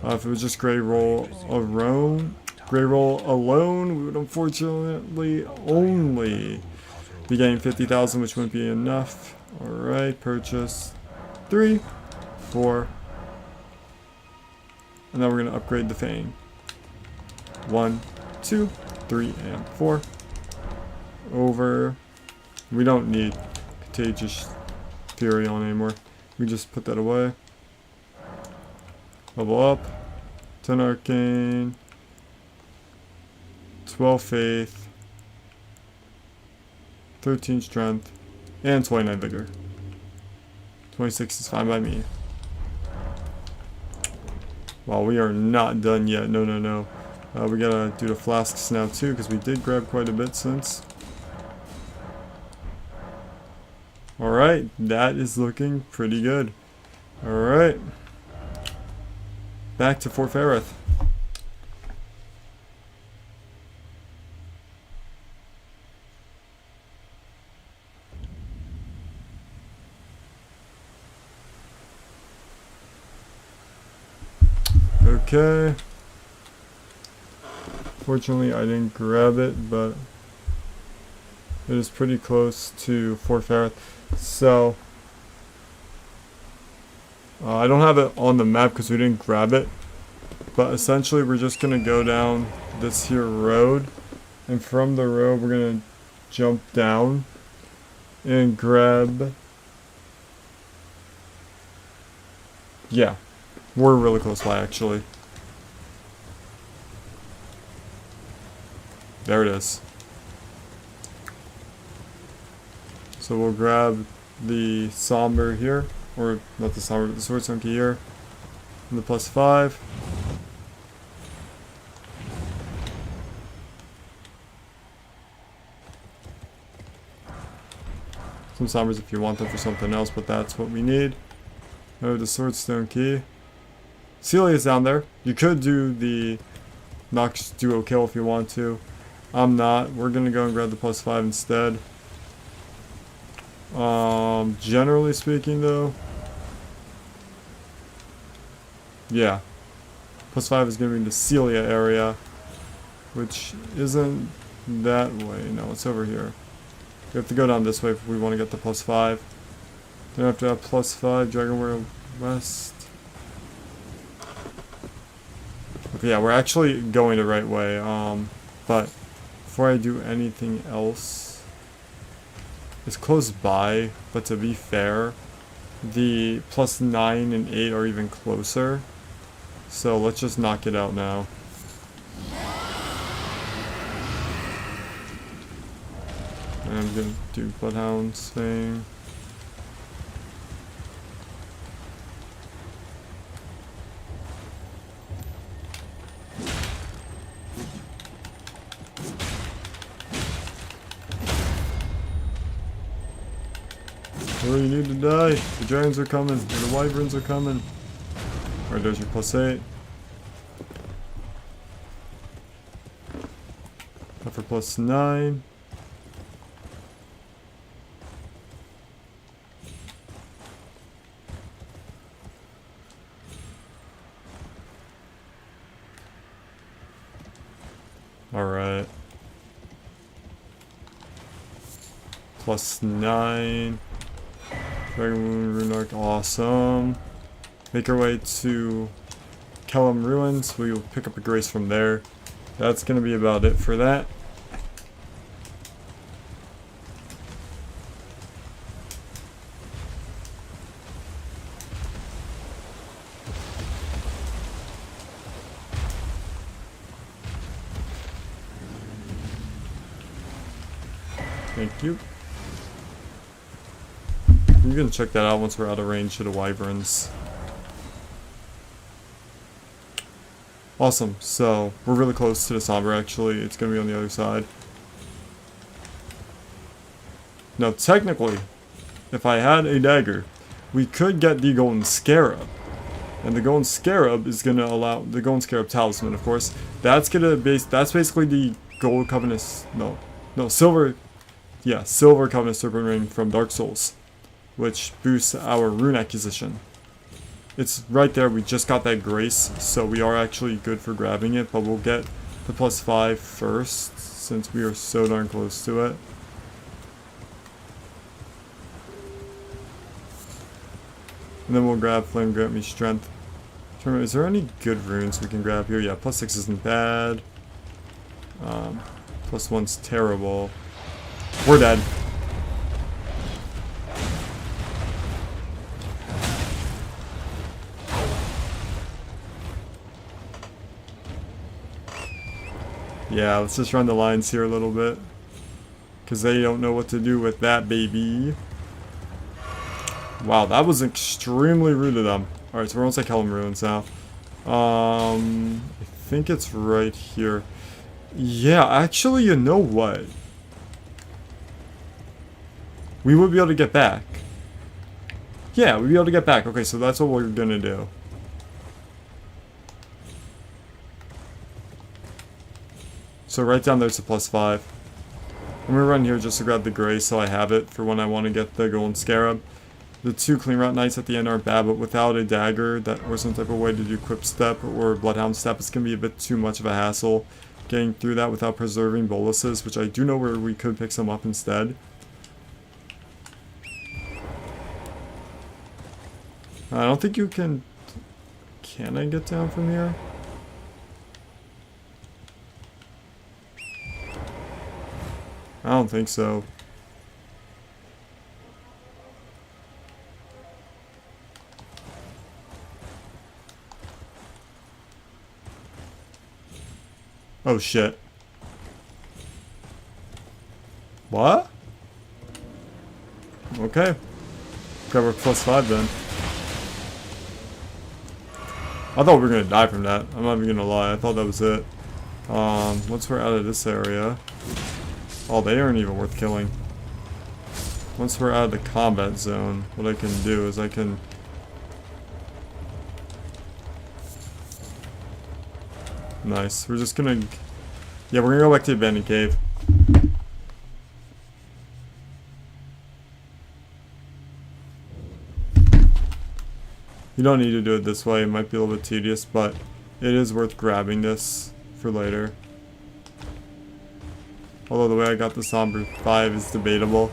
If it was just Grey Roll alone, we would unfortunately only be getting 50,000, which wouldn't be enough. Alright, purchase 3, 4, and then we're going to upgrade the Fang. 1, 2, 3, and 4. Over. We don't need Contagious Fury on anymore. We just put that away. Level up. 10 Arcane. 12 Faith. 13 Strength. And 29 Vigor. 26 is fine by me. Well, we are not done yet. No, no, no. We gotta do the flasks now too, because we did grab quite a bit since. Alright, that is looking pretty good. Alright. Back to Fort Faireth. Okay. Fortunately, I didn't grab it, but it is pretty close to Fort Faireth. So, I don't have it on the map because we didn't grab it. But essentially, we're just going to go down this here road. And from the road, we're going to jump down and grab... Yeah, we're really close by actually. There it is. So we'll grab the Somber here, or not the Somber, but the Swordstone Key here, and the +5. Some Sombers if you want them for something else, but that's what we need. Oh, the Swordstone Key. Celia's down there. You could do the Nox duo kill if you want to. I'm not. We're gonna go and grab the +5 instead. Generally speaking though, yeah, +5 is gonna be in the Celia area, which isn't that way. No, it's over here. We have to go down this way if we want to get the +5. Then we have to have +5 Dragon Warrior West. Okay, yeah, we're actually going the right way. But before I do anything else, it's close by, but to be fair, the +9 and 8 are even closer. So let's just knock it out now. And I'm gonna do Bloodhound's Fang. Oh, you need to die. The dragons are coming. Or the wyverns are coming. Alright, there's your +8. Up for +9. Alright. +9. Dragon Moon Rune Arc, awesome. Make our way to Kellum Ruins. We will pick up a grace from there. That's gonna be about it for that. Thank you. I'm gonna check that out once we're out of range to the wyverns. Awesome, so we're really close to the Somber actually. It's gonna be on the other side. Now technically, if I had a dagger, we could get the Golden Scarab. And the Golden Scarab is gonna allow the Golden Scarab Talisman, of course. That's basically the Gold Covenant, Silver Covenant Serpent Ring from Dark Souls, which boosts our rune acquisition. It's right there, we just got that grace, so we are actually good for grabbing it, but we'll get the +5 first, since we are so darn close to it. And then we'll grab Flame Grant Me Strength. Is there any good runes we can grab here? Yeah, +6 isn't bad. +1's terrible. We're dead. Yeah, let's just run the lines here a little bit, because they don't know what to do with that baby. Wow, that was extremely rude of them. Alright, so we're almost at Kellum Ruins now. I think it's right here. Yeah, actually, you know what? We would be able to get back. Yeah, we'd be able to get back. Okay, so that's what we're gonna do. So right down there's a +5. I'm gonna run here just to grab the Grace so I have it for when I want to get the Golden Scarab. The 2 Clean Route Knights at the end aren't bad, but without a dagger or some type of way to do Quick Step or Bloodhound Step, it's gonna be a bit too much of a hassle getting through that without preserving boluses, which I do know where we could pick some up instead. I don't think you can... Can I get down from here? I don't think so. Oh shit. What? Okay. Okay, we're +5 then. I thought we were gonna die from that. I'm not even gonna lie. I thought that was it. Once we're out of this area. Oh, they aren't even worth killing. Once we're out of the combat zone, what I can do is I can... Nice. We're just gonna... Yeah, we're gonna go back to the abandoned cave. You don't need to do it this way. It might be a little bit tedious, but it is worth grabbing this for later. Although the way I got the Somber 5 is debatable.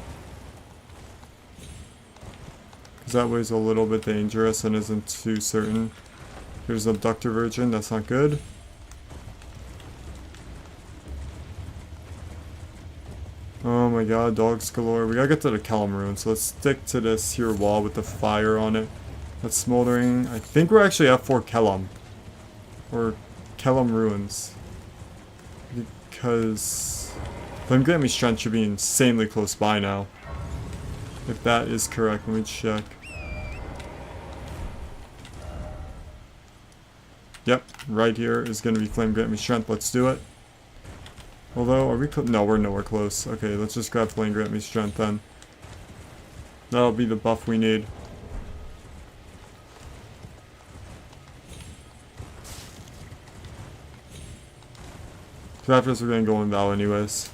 Because that way is a little bit dangerous and isn't too certain. Here's the Abductor Virgin. That's not good. Oh my god, dogs galore. We gotta get to the Kellum Ruin, so let's stick to this here wall with the fire on it. That's smoldering. I think we're actually at Fort Kellum. Or Kellum Ruins. Because Flame Grant Me Strength should be insanely close by now. If that is correct, let me check. Yep, right here is going to be Flame Grant Me Strength. Let's do it. Although, are we close? No, we're nowhere close. Okay, let's just grab Flame Grant Me Strength then. That'll be the buff we need. So after this, we're gonna go in Val anyways.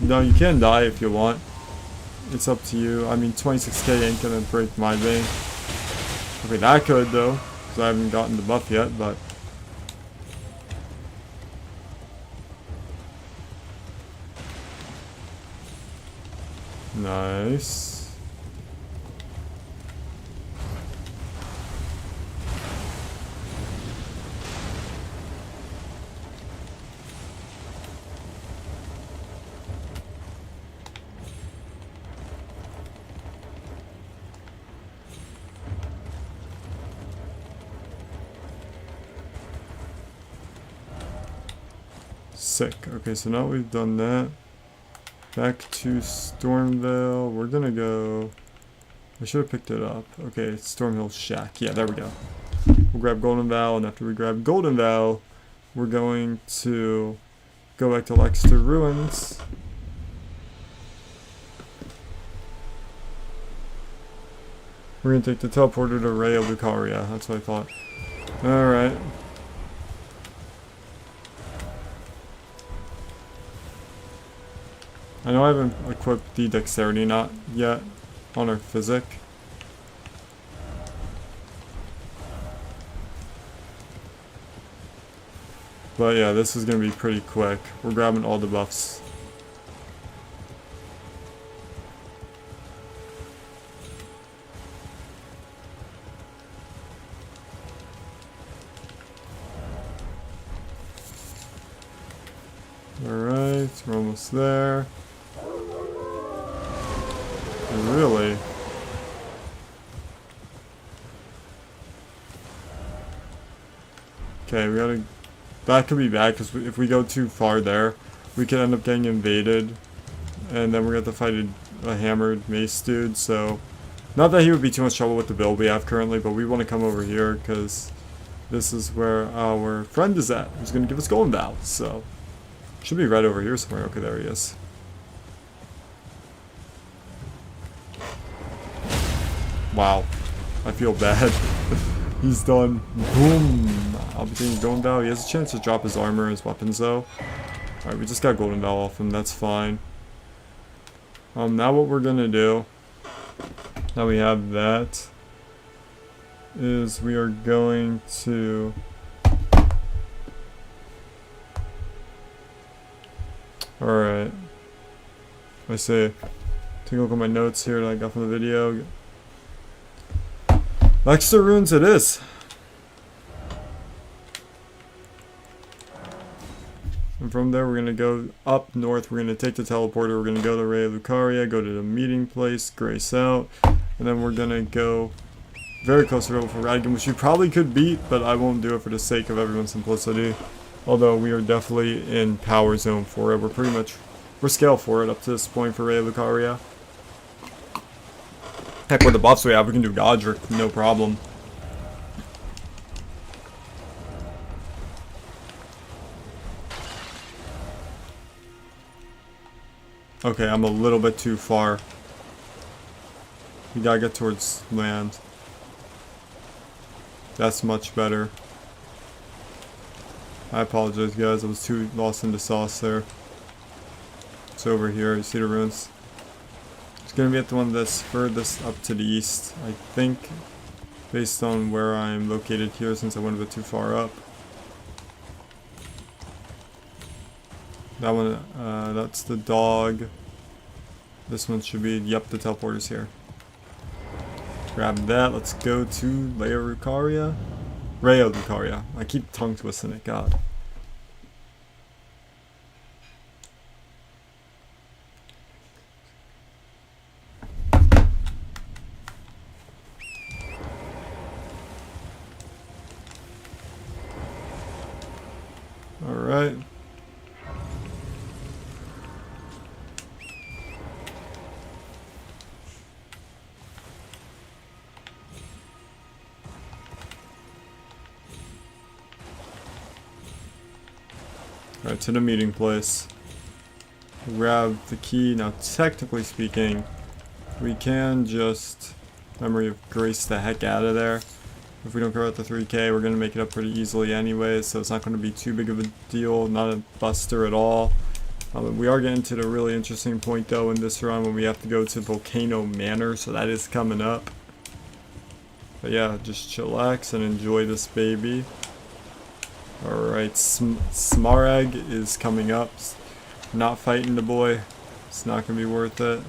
No, you can die if you want. It's up to you. I mean, 26k ain't gonna break my bank. Okay, that could though, because I haven't gotten the buff yet, but... Nice. Sick. Okay, so now we've done that. Back to Stormvale. We're gonna go... I should have picked it up. Okay, it's Stormhill Shack. Yeah, there we go. We'll grab Golden Val, and after we grab Golden Val, we're going to go back to Leicester Ruins. We're gonna take the teleporter to Raya Lucaria. That's what I thought. Alright. I know I haven't equipped the Dexterity Knot yet on our Physic. But yeah, this is going to be pretty quick. We're grabbing all the buffs. Alright, we're almost there. Really? Okay, we gotta... That could be bad, because if we go too far there, we could end up getting invaded. And then we're gonna have to fight a hammered mace dude, so... Not that he would be too much trouble with the build we have currently, but we want to come over here, because this is where our friend is at, who's gonna give us Golden Val, so... Should be right over here somewhere. Okay, there he is. Wow. I feel bad. He's done. Boom. I'll be taking Golden Val. He has a chance to drop his armor and his weapons though. Alright, we just got Golden Val off him. That's fine. Now what we're gonna do, now we have that, is we are going to... Alright. I say, take a look at my notes here that I got from the video. Extra runes it is. And from there, we're going to go up north. We're going to take the teleporter. We're going to go to Raya Lucaria, go to the meeting place, grace out. And then we're going to go very close to Rebel for Radigan, which you probably could beat, but I won't do it for the sake of everyone's simplicity. Although we are definitely in power zone for it. We're scale for it up to this point for Raya Lucaria. Heck, with the buffs we have, we can do Godric, no problem. Okay, I'm a little bit too far. We gotta get towards land. That's much better. I apologize, guys. I was too lost in the sauce there. It's over here. You see the ruins? It's gonna be at the one that's furthest up to the east, I think, based on where I'm located here, since I went a bit too far up. That one, that's the dog. This one should be, yep, the teleporter's here. Grab that. Let's go to Raya Lucaria. I keep tongue twisting it, God. Alright. Alright, to the meeting place. Grab the key. Now, technically speaking, we can just Memory of Grace the heck out of there. If we don't go out the 3k, we're going to make it up pretty easily anyway, so it's not going to be too big of a deal, not a buster at all. We are getting to the really interesting point though in this run when we have to go to Volcano Manor, so that is coming up. But yeah, just chillax and enjoy this baby. Alright, Smarag is coming up. Not fighting the boy. It's not going to be worth it.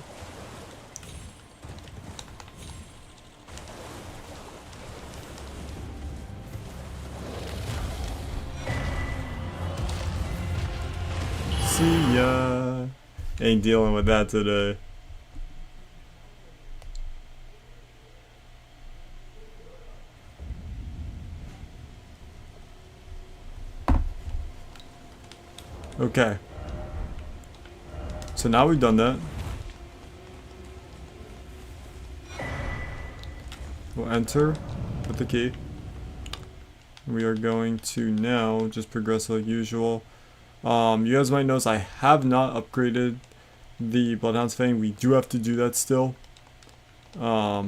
See ya. Ain't dealing with that today. Okay. So now we've done that. We'll enter with the key. We are going to now just progress like usual. You guys might notice I have not upgraded the Bloodhound's Fang. We do have to do that still. So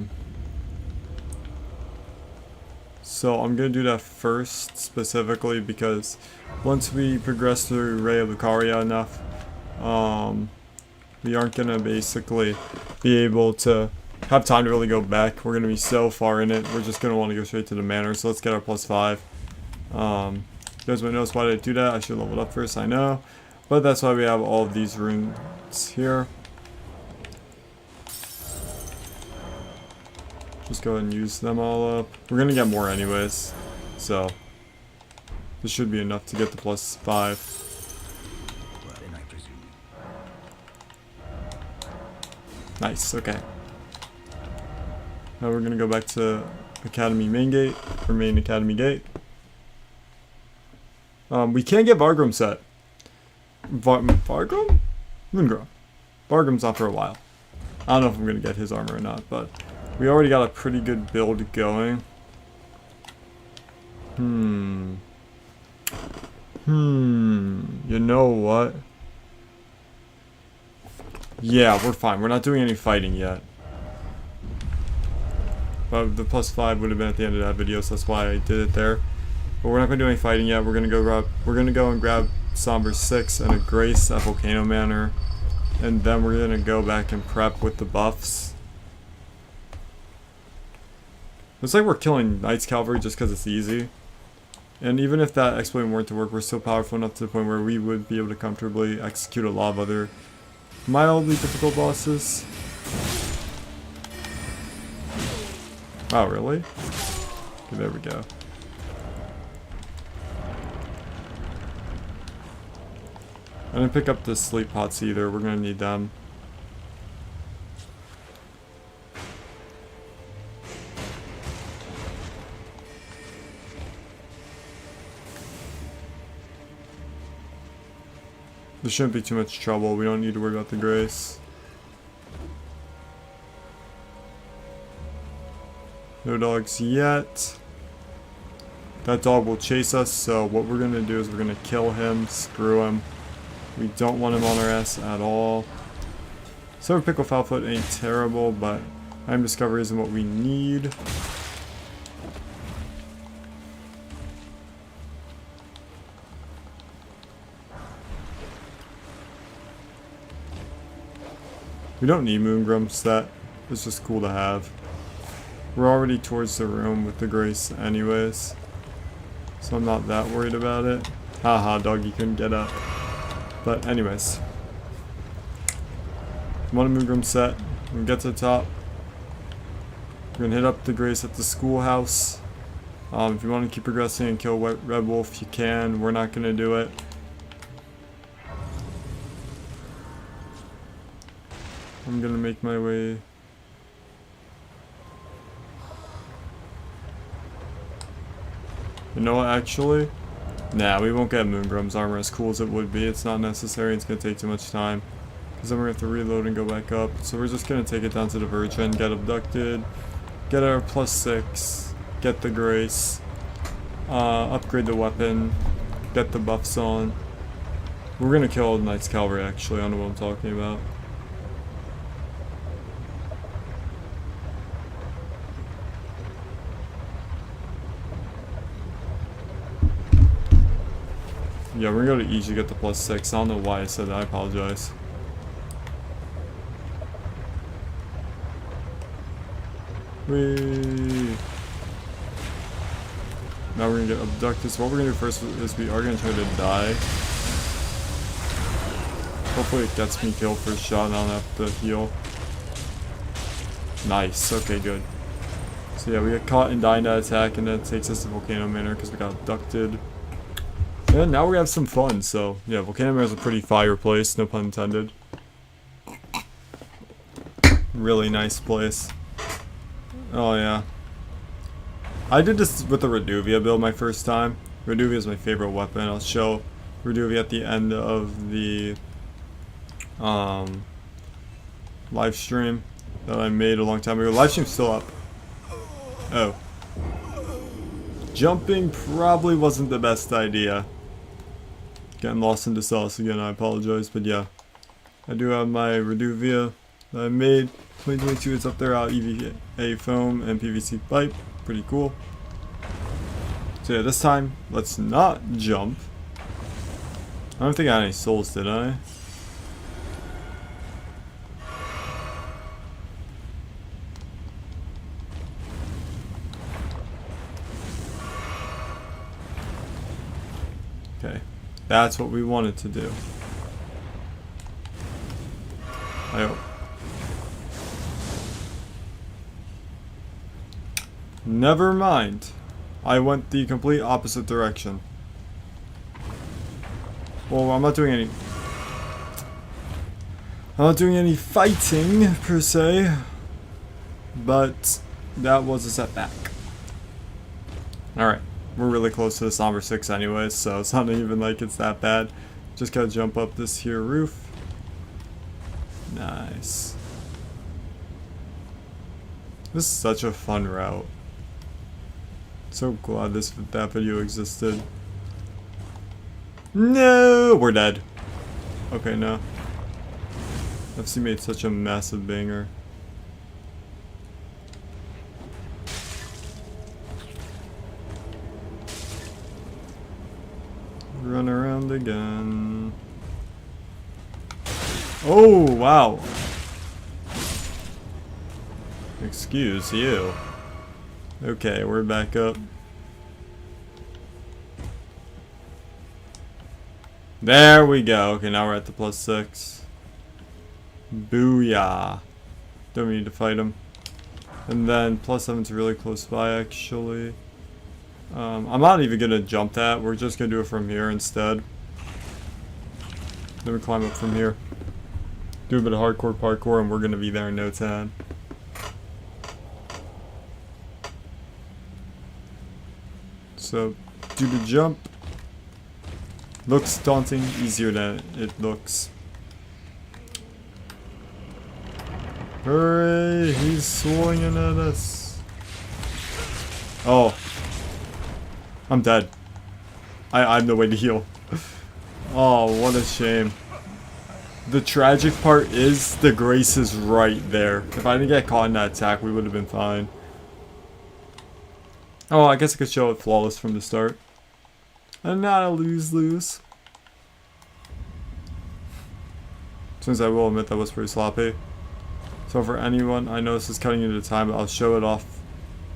I'm going to do that first specifically because once we progress through Raya Lucaria enough, we aren't going to basically be able to have time to really go back. We're going to be so far in it. We're just going to want to go straight to the manor. So let's get our +5. You guys might notice why did I do that. I should level it up first, I know. But that's why we have all of these runes here. Just go ahead and use them all up. We're going to get more anyways. So this should be enough to get the +5. Nice, okay. Now we're going to go back to Academy main gate, or main Academy gate. We can't get Vargrim set. Vargrim? Moongrom. Vargrim's not for a while. I don't know if I'm going to get his armor or not, but we already got a pretty good build going. You know what? Yeah, we're fine. We're not doing any fighting yet. But the +5 would have been at the end of that video, so that's why I did it there. But we're not going to do any fighting yet. We're going to go and grab Somber 6 and a Grace at Volcano Manor. And then we're going to go back and prep with the buffs. Looks like we're killing Knights Cavalry just because it's easy. And even if that exploit weren't to work, we're still powerful enough to the point where we would be able to comfortably execute a lot of other mildly difficult bosses. Oh, really? Okay, there we go. I didn't pick up the sleep pots either. We're gonna need them. There shouldn't be too much trouble. We don't need to worry about the grace. No dogs yet. That dog will chase us, so what we're gonna do is we're gonna kill him, screw him. We don't want him on our ass at all. Silver Pickle Foulfoot ain't terrible, but Item Discovery isn't what we need. We don't need Moongrum's, that is just cool to have. We're already towards the room with the grace anyways, so I'm not that worried about it. Haha, doggy couldn't get up. But anyways, one Moongrum set. When we get to the top, we're gonna hit up the grace at the schoolhouse. If you want to keep progressing and kill Red Wolf, you can. We're not gonna do it. I'm gonna make my way. You know what, actually? Nah, we won't get Moongrum's armor as cool as it would be. It's not necessary. It's gonna take too much time. Because then we're gonna have to reload and go back up. So we're just gonna take it down to the Virgin, get abducted, get our +6, get the grace, upgrade the weapon, get the buffs on. We're gonna kill the Knight's Cavalry actually, I know what I'm talking about. Yeah, we're gonna go to E to get the +6. I don't know why I said that, I apologize. Whee! Now we're gonna get abducted. So what we're gonna do first is we are gonna try to die. Hopefully it gets me killed first shot and I don't have to heal. Nice, okay, good. So yeah, we get caught and die in that attack, and then it takes us to Volcano Manor because we got abducted. And now we have some fun, so yeah, Volcano Manor is a pretty fire place, no pun intended. Really nice place. Oh yeah. I did this with the Reduvia build my first time. Reduvia is my favorite weapon. I'll show Reduvia at the end of the live stream that I made a long time ago. Live stream's still up. Oh. Jumping probably wasn't the best idea. Getting lost into sauce again, I apologize, but yeah. I do have my Reduvia that I made. 2022, it's up there out EVA foam and PVC pipe. Pretty cool. So yeah, this time, let's not jump. I don't think I had any souls, did I? Okay. That's what we wanted to do. I hope. Never mind. I went the complete opposite direction. Well, I'm not doing any fighting per se, but that was a setback. Alright, we're really close to the Somber 6 anyways, so it's not even like it's that bad. Just gotta jump up this here roof. Nice. This is such a fun route. So glad that video existed. No, we're dead. Okay, no. FC made such a massive banger. Run around again. Oh, wow. Excuse you. Okay, we're back up. There we go. Okay, now we're at the +6. Booyah. Don't need to fight him. And then +7's really close by, actually. I'm not even gonna jump that. We're just gonna do it from here instead. Then we climb up from here. Do a bit of hardcore parkour, and we're gonna be there in no time. So, do the jump. Looks daunting, easier than it looks. Hurry! He's swinging at us. Oh. I'm dead. I have no way to heal. Oh, what a shame. The tragic part is the grace is right there. If I didn't get caught in that attack, we would have been fine. Oh, I guess I could show it flawless from the start. And not a lose-lose. Since I will admit that was pretty sloppy. So for anyone, I know this is cutting into time, but I'll show it off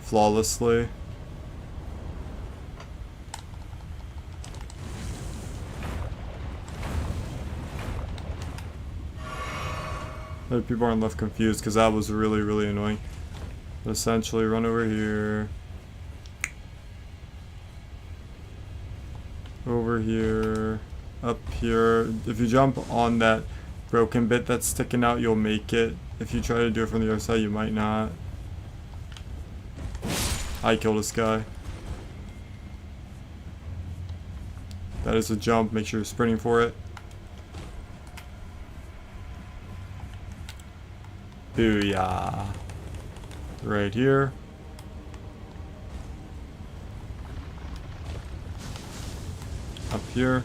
flawlessly. People aren't left confused because that was really, really annoying. But essentially, run over here. Over here. Up here. If you jump on that broken bit that's sticking out, you'll make it. If you try to do it from the other side, you might not. I killed this guy. That is a jump. Make sure you're sprinting for it. Booyah. Right here. Up here.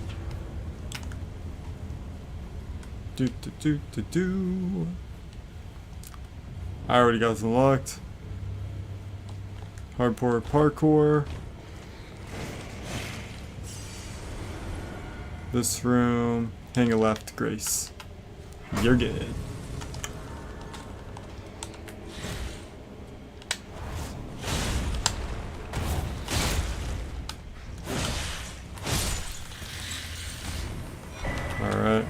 Do do do do do. I already got this unlocked. Hardcore parkour. This room. Hang a left, Grace. You're good. Alright.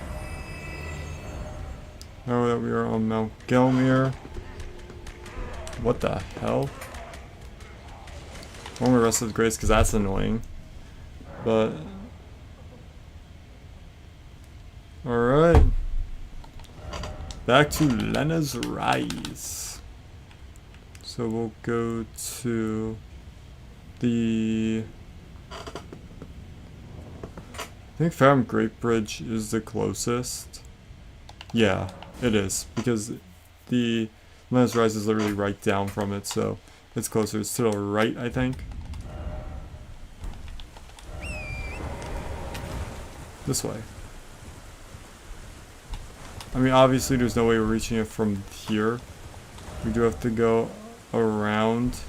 Now that we are on Mount Gelmir. What the hell? I want to rest with Grace because that's annoying. But. Alright. Back to Lena's Rise. So we'll go to the. I think Fathom Great Bridge is the closest. Yeah, it is. Because the Lena's Rise is literally right down from it, so it's closer. It's to the right, I think. This way. I mean, obviously there's no way we're reaching it from here. We do have to go around.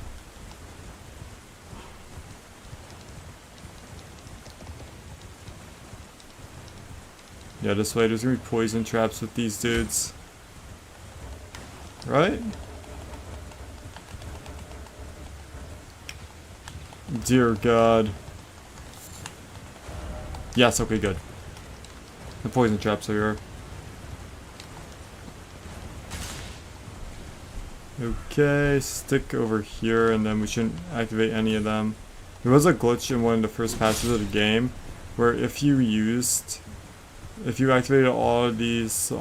Yeah, this way. There's gonna be poison traps with these dudes. Right? Dear God. Yes, okay, good. The poison traps are here. Okay, stick over here, and then we shouldn't activate any of them. There was a glitch in one of the first patches of the game, where if you activated all of these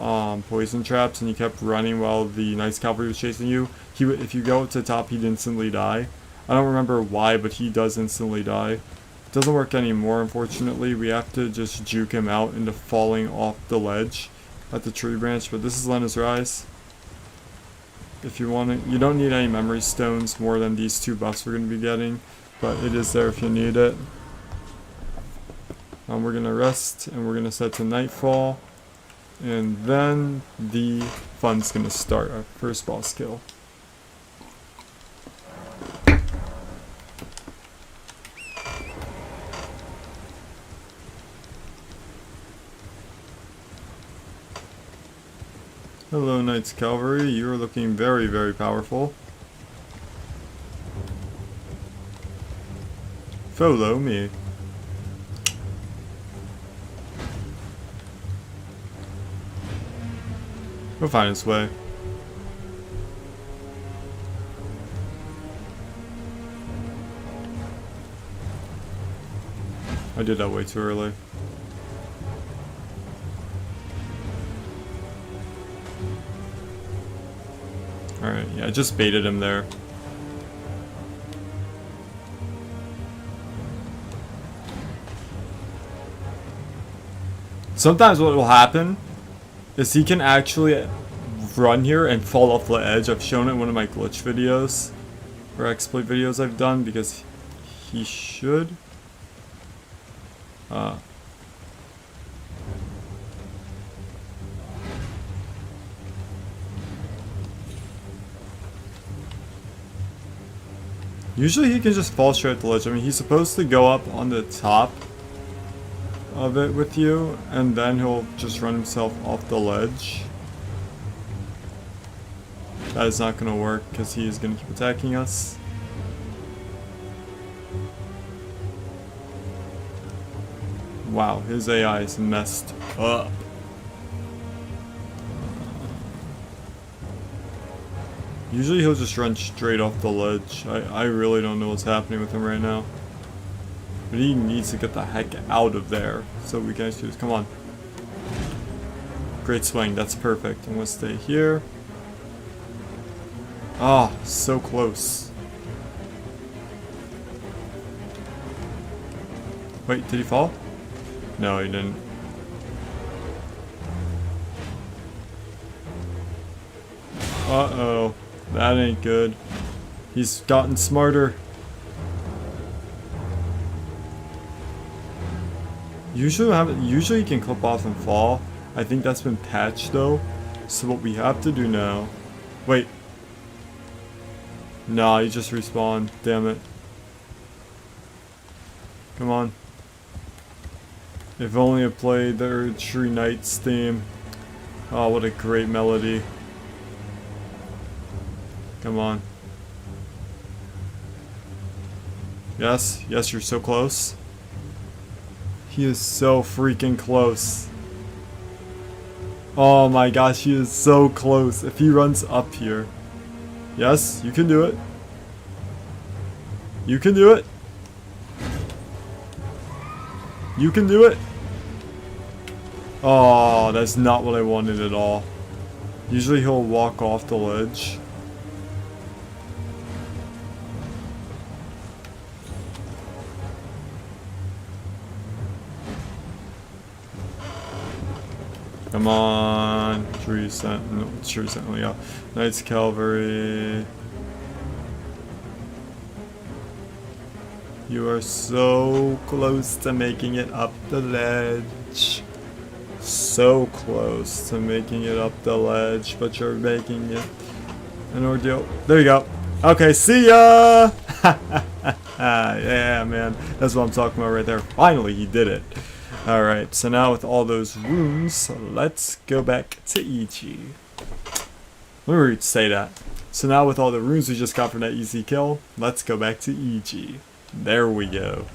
poison traps and you kept running while the Knights Cavalry was chasing you, if you go up to the top, he'd instantly die. I don't remember why, but he does instantly die. It doesn't work anymore, unfortunately. We have to just juke him out into falling off the ledge at the tree branch, but this is Lena's Rise. If you want it, you don't need any memory stones more than these 2 buffs we're going to be getting, but it is there if you need it. We're going to rest, and we're going to set to nightfall, and then the fun's going to start, our first boss kill. Hello, Knights Cavalry. You are looking very, very powerful. Follow me. We'll find its way. I did that way too early. Alright, yeah, I just baited him there. Sometimes what will happen is he can actually run here and fall off the edge. I've shown it in one of my glitch videos or exploit videos I've done because he should. Usually he can just fall straight at the ledge. I mean, he's supposed to go up on the top of it with you, and then he'll just run himself off the ledge. That is not going to work because he is going to keep attacking us. Wow, his AI is messed up. Usually he'll just run straight off the ledge. I really don't know what's happening with him right now. But he needs to get the heck out of there so we can actually, come on. Great swing, that's perfect. I'm gonna stay here. Ah, so close. Wait, did he fall? No, he didn't. Uh-oh. That ain't good. He's gotten smarter. Usually you can clip off and fall. I think that's been patched though. So what we have to do now... Wait. Nah, he just respawned. Damn it. Come on. If only I played the Tree Knights theme. Oh, what a great melody. Come on. Yes, yes, you're so close. He is so freaking close. Oh my gosh, he is so close. If he runs up here. Yes, you can do it. You can do it. You can do it. Oh, that's not what I wanted at all. Usually he'll walk off the ledge. Come on, Tree Sentinel, yeah. Knights Cavalry. You are so close to making it up the ledge. So close to making it up the ledge, but you're making it an ordeal. There you go. Okay, see ya! Yeah, man. That's what I'm talking about right there. Finally, he did it. Alright, so now with all those runes, let's go back to EG. Let me say that. So now with all the runes we just got from that easy kill, let's go back to EG. There we go.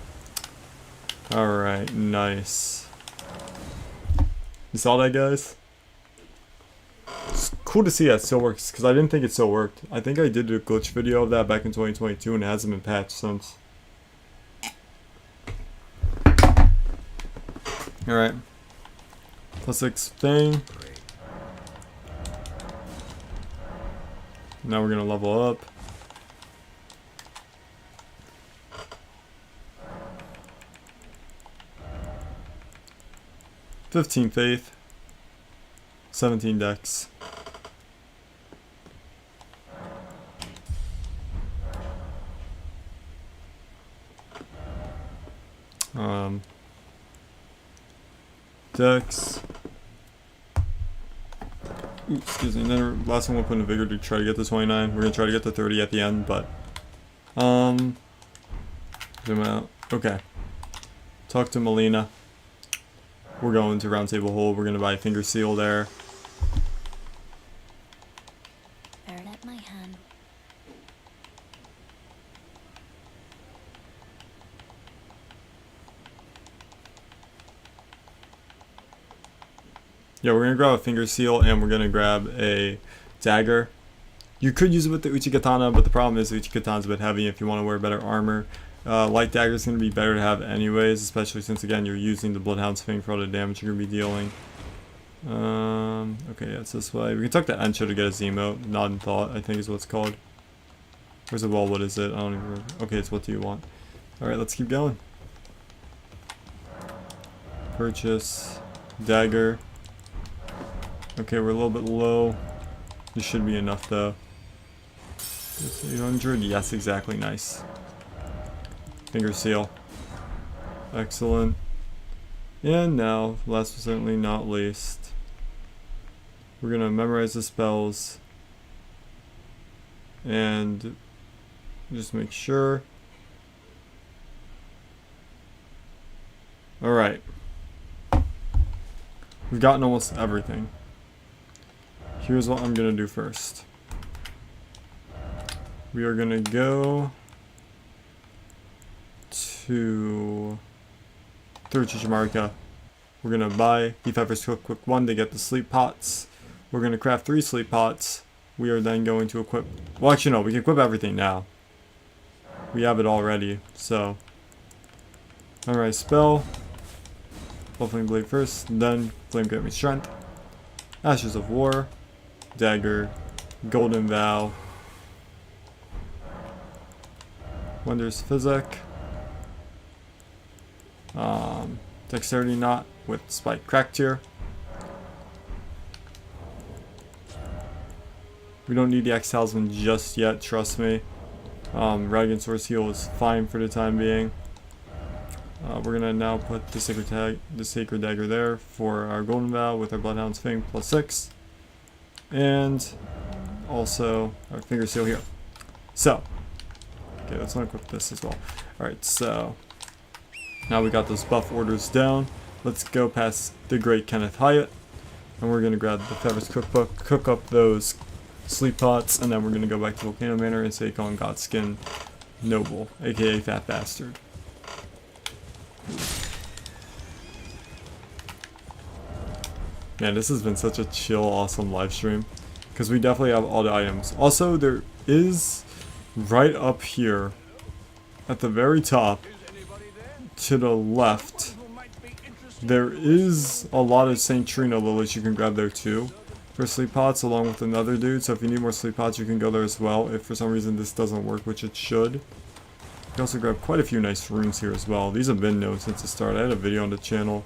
Alright, nice. You saw that, guys? It's cool to see that it still works, because I didn't think it still worked. I think I did a glitch video of that back in 2022 and it hasn't been patched since. Alright. +6 thing. Now we're gonna level up. $15 faith. 17 dex. Dex. Ooh, excuse me. And then last one we'll put in Vigor to try to get to 29. We're gonna try to get to 30 at the end, but zoom out. Okay. Talk to Melina. We're going to Round Table Hold. We're gonna buy Finger Seal there. Bear it at my hand. Yeah, we're gonna grab a Finger Seal and we're gonna grab a dagger. You could use it with the Uchi Katana, but the problem is the Uchi Katana's a bit heavy if you want to wear better armor. Light dagger is going to be better to have anyways, especially since again you're using the Bloodhound's Fang for all the damage you're going to be dealing. Okay, yeah, it's this way. We can talk to Encho to get his emote. Nod and Thought, I think is what it's called. Where's it? Well, what is it? I don't even remember. Okay, it's what do you want. Alright, let's keep going. Purchase. Dagger. Okay, we're a little bit low. This should be enough though. 800? Yes, exactly. Nice. Finger seal. Excellent. And now, last but certainly not least, we're going to memorize the spells and just make sure. Alright. We've gotten almost everything. Here's what I'm going to do first. We are going to go to through Chichimarika. We're going to buy the Feathers Quick 1 to get the sleep pots. We're going to craft 3 sleep pots. We are then going to equip... Well, actually, no. We can equip everything now. We have it already, so... Alright, spell. Flame Blade first, then Flame Grant Me Strength. Ashes of War. Dagger. Golden Vow. Wondrous Physic. Dexterity Knot with Spike Crack Tier. We don't need the X Talisman just yet, trust me. Radiant Source Heal is fine for the time being. We're gonna now put the Sacred Dagger there for our Golden Vow with our Bloodhound's Fang +6. And also our Finger Seal here. So, okay, let's not equip this as well. Alright, so now we got those buff orders down. Let's go past the Great Kenneth Hyatt. And we're gonna grab the Feathers Cookbook, cook up those sleep pots, and then we're gonna go back to Volcano Manor and take on Godskin Noble, aka Fat Bastard. Man, this has been such a chill, awesome live stream. Because we definitely have all the items. Also, there is right up here at the very top to the left, there is a lot of St. Trina lilies you can grab there too for sleep pots along with another dude. So if you need more sleep pots, you can go there as well if for some reason this doesn't work, which it should. You can also grab quite a few nice runes here as well. These have been known since the start. I had a video on the channel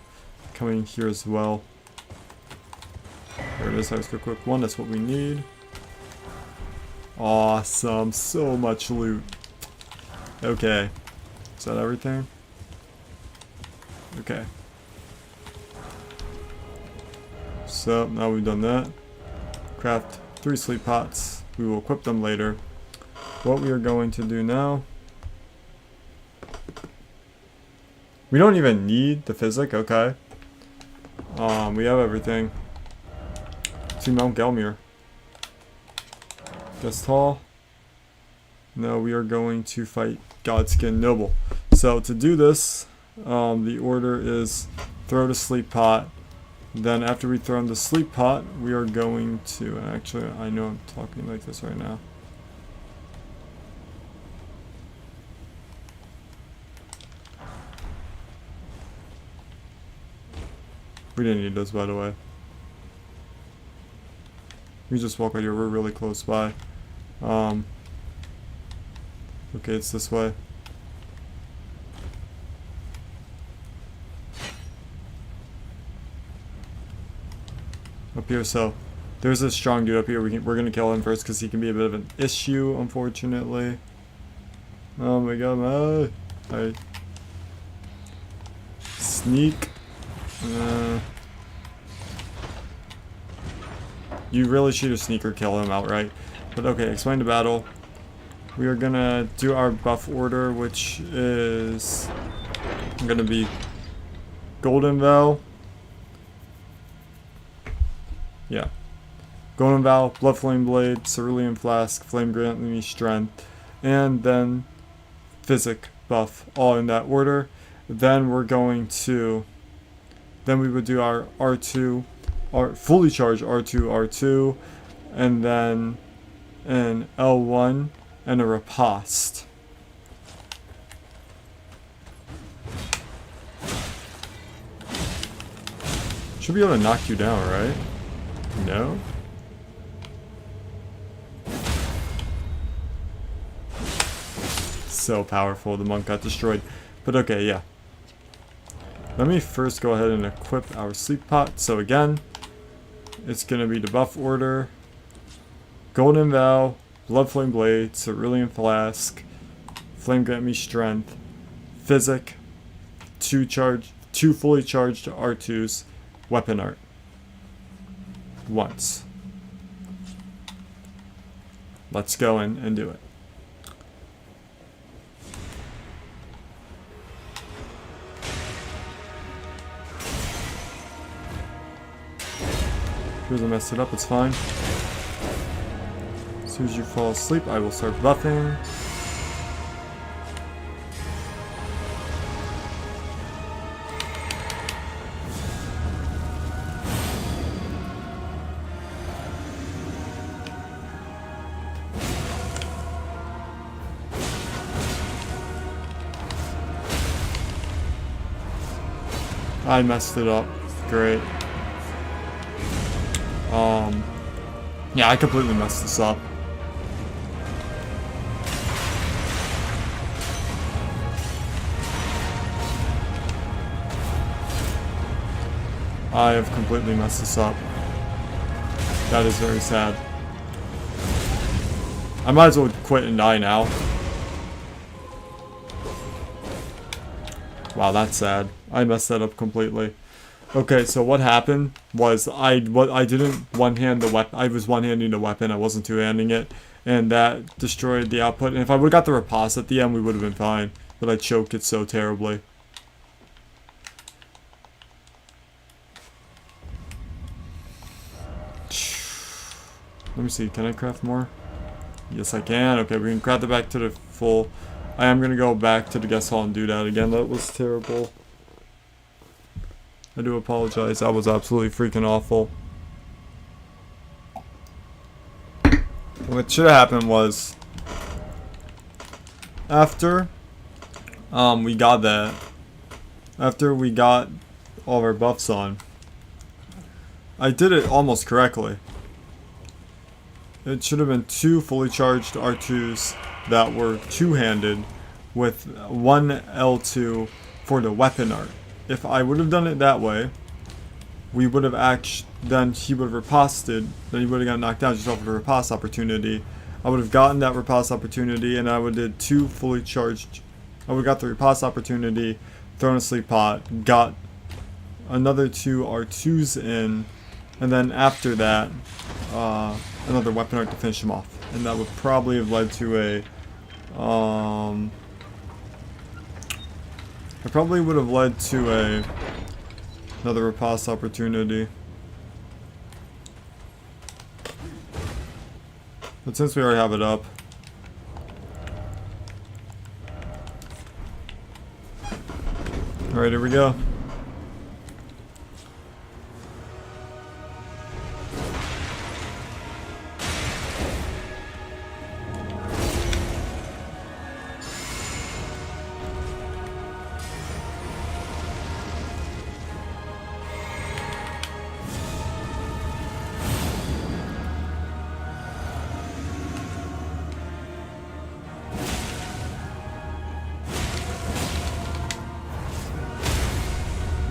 coming here as well. There it is, Feathers Quick 1, that's what we need. Awesome, so much loot. Okay, is that everything? Okay. So, now we've done that. Craft 3 sleep pots. We will equip them later. What we are going to do now... We don't even need the physic, okay. We have everything. To Mount Gelmir. Guest Hall. No, we are going to fight Godskin Noble. So to do this, the order is throw the sleep pot. Then after we throw in the sleep pot, we are going to... Actually, I know I'm talking like this right now. We didn't need those, by the way. We just walk right here. We're really close by. Okay, it's this way. Up here, so there's a strong dude up here. We're gonna kill him first because he can be a bit of an issue, unfortunately. Oh my god, alright. Sneak. You really should have sneak or kill him outright. But okay, explain the battle. We are gonna do our buff order, which is gonna be Golden Vow. Yeah. Golden Vow, Blood Flame Blade, Cerulean Flask, Flame Grant Me Strength, and then Physic buff, all in that order. Then we're going to... Then we would do our R2, fully charged R2, and then an L1 and a riposte. Should be able to knock you down, right? No? So powerful, the monk got destroyed. But okay, yeah. Let me first go ahead and equip our sleep pot. So again, it's going to be the buff order, Golden Vow, Blood Flame Blade, Cerulean Flask, Flame Grant Me Strength, Physic, 2 fully charged R2s, Weapon Art. Once. Let's go in and do it. Here's I messed it up, it's fine. As soon as you fall asleep, I will start buffing. I messed it up. Great. Yeah, I completely messed this up. I have completely messed this up. That is very sad. I might as well quit and die now. Wow, that's sad. I messed that up completely. Okay, so what happened was I didn't one-hand the weapon. I was one-handing the weapon. I wasn't two-handing it, and that destroyed the output. And if I would have got the riposte at the end, we would have been fine. But I choked it so terribly. Let me see. Can I craft more? Yes, I can. Okay, we can craft it back to the full. I am gonna go back to the guest hall and do that again. That was terrible. I do apologize. That was absolutely freaking awful. What should have happened was after we got that, after we got all of our buffs on, I did it almost correctly. It should have been 2 fully charged R2s that were two-handed with 1 L2 for the weapon art. If I would have done it that way, we would have then he would have riposted, then he would have got knocked down just off of the riposte opportunity. I would have gotten that riposte opportunity, and I would have did 2 fully charged. I would have got the riposte opportunity, thrown a sleep pot, got another 2 R2s in, and then after that, another weapon art to finish him off. And that would probably have led to a, it probably would have led to another riposte opportunity. But since we already have it up, alright, here we go.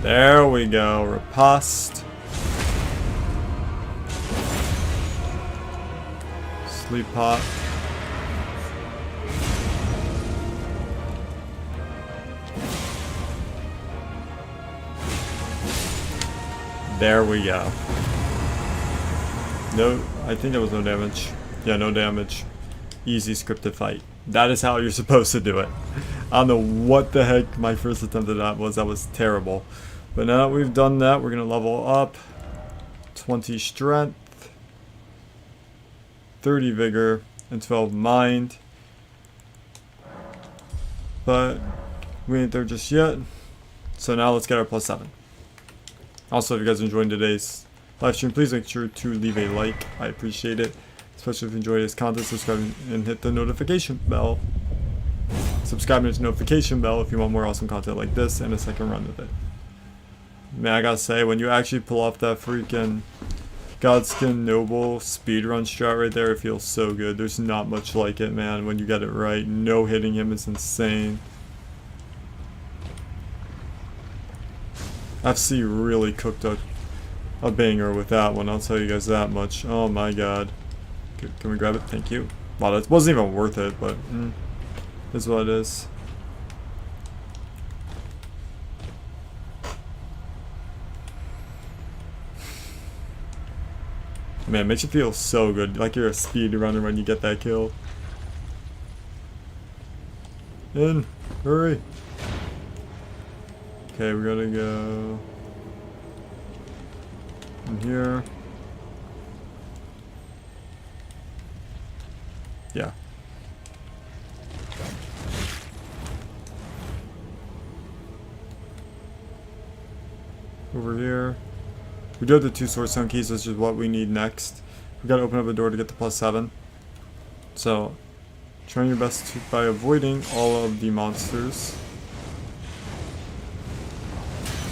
There we go, riposte. Sleep pot. There we go. No, I think there was no damage. Yeah, no damage. Easy scripted fight. That is how you're supposed to do it. I don't know what the heck my first attempt at that was. That was terrible. But now that we've done that, we're going to level up. 20 strength, 30 vigor, and 12 mind. But we ain't there just yet. So now let's get our +7. Also, if you guys enjoyed today's live stream, please make sure to leave a like. I appreciate it. Especially if you enjoyed this content, subscribe and hit the notification bell. Subscribe to the notification bell if you want more awesome content like this and a second run of it. Man, I gotta say, when you actually pull off that freaking Godskin Noble speedrun strat right there, it feels so good. There's not much like it, man, when you get it right. No hitting him is insane. FC really cooked a banger with that one, I'll tell you guys that much. Oh my god. Can we grab it? Thank you. Wow, that wasn't even worth it, but is what it is. Man, it makes you feel so good, like you're a speedrunner when you get that kill. In, hurry. Okay, we're gonna go in here. Yeah. Over here. We do have the 2 Swordstone keys, which is what we need next. We gotta open up a door to get the +7. So, trying your best by avoiding all of the monsters.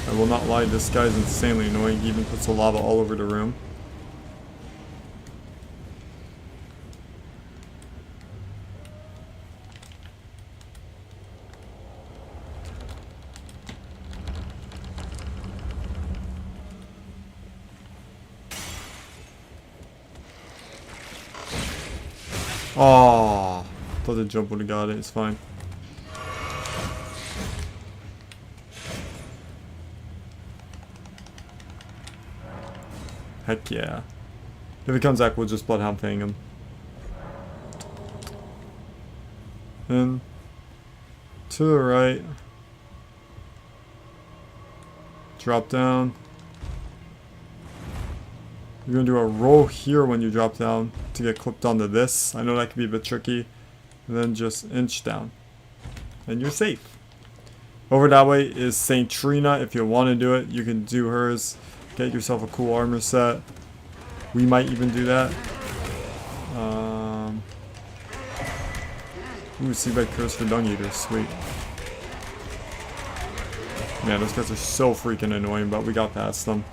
I will not lie, this guy is insanely annoying. He even puts the lava all over the room. Oh, thought the jump would have got it. It's fine. Heck yeah. If he comes back, we'll just Bloodhoundfang him. And to the right. Drop down. You're going to do a roll here when you drop down to get clipped onto this. I know that can be a bit tricky. And then just inch down. And you're safe. Over that way is Saint Trina. If you want to do it, you can do hers. Get yourself a cool armor set. We might even do that. Ooh, Seabed Curse for Dung Eaters. Sweet. Man, those guys are so freaking annoying, but we got past them.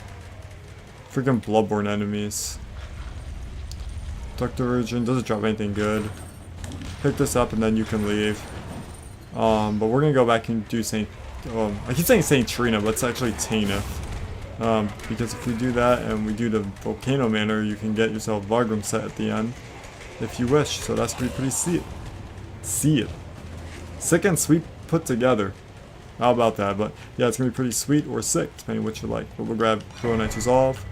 Freaking Bloodborne enemies. Duck Diversion doesn't drop anything good. Pick this up and then you can leave. But we're gonna go back and do Saint. I keep saying Saint Trina, but it's actually Tanith. Because if we do that and we do the Volcano Manor, you can get yourself a Vargrim set at the end, if you wish. So that's gonna be pretty sick. Sick and sweet put together. How about that? But yeah, it's gonna be pretty sweet or sick, depending what you like. But we'll grab Hero Knight's Resolve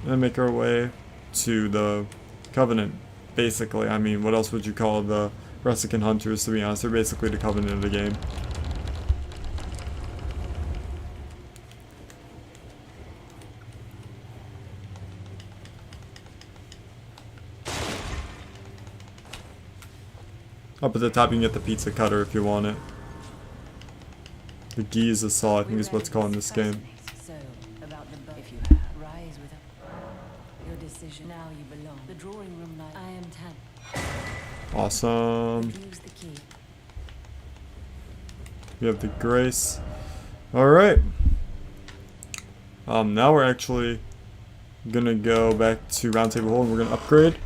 and then make our way to the Covenant. Basically, I mean, what else would you call the Ressican Hunters? To be honest, they're basically the Covenant of the game. Up at the top, you can get the pizza cutter if you want it. The Giza saw, I think is what's called in this game. So, about the if you rise with your decision. Now you belong. The drawing room light. I am 10. Awesome. Use the key. We have the Grace. Alright. Now we're actually gonna go back to Round Table Hole and we're gonna upgrade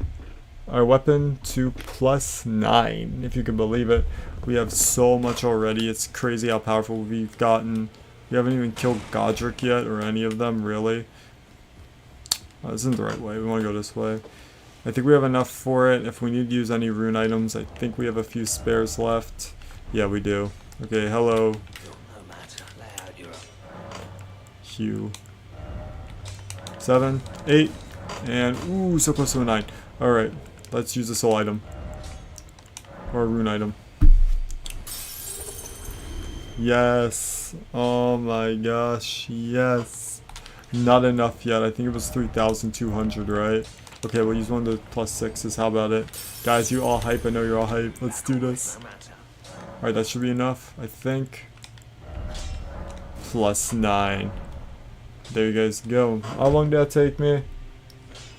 our weapon to +9, if you can believe it. We have so much already. It's crazy how powerful we've gotten. We haven't even killed Godric yet, or any of them, really. This isn't the right way. We want to go this way. I think we have enough for it. If we need to use any rune items, I think we have a few spares left. Yeah, we do. Okay, hello. Hugh. 7, 8, and ooh, so close to a 9. Alright, let's use a soul item. Or a rune item. Yes. Oh my gosh, yes. Not enough yet. I think it was 3,200, right? Okay, we'll use one of the +6s. How about it? Guys, you all hype. I know you're all hype. Let's do this. Alright, that should be enough, I think. +9. There you guys go. How long did that take me?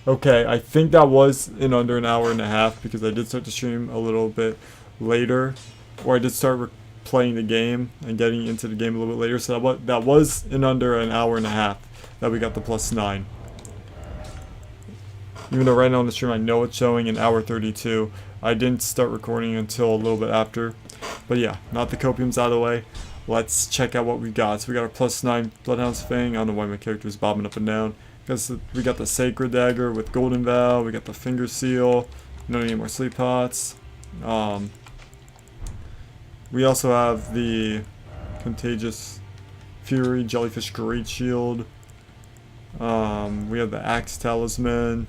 Okay, I think that was in under an hour and a half because I did start to stream a little bit later. Or I did start playing the game and getting into the game a little bit later. So that was in under an hour and a half that we got the +9. Even though right now on the stream I know it's showing an hour 32. I didn't start recording until a little bit after. But yeah, not the copiums out of the way. Let's check out what we got. So we got our +9 Bloodhound's Fang. I don't know why my character is bobbing up and down. Because we got the Sacred Dagger with Golden Vow. We got the Finger Seal. No need more sleep pots. We also have the Contagious Fury, Jellyfish Great Shield. We have the Axe Talisman.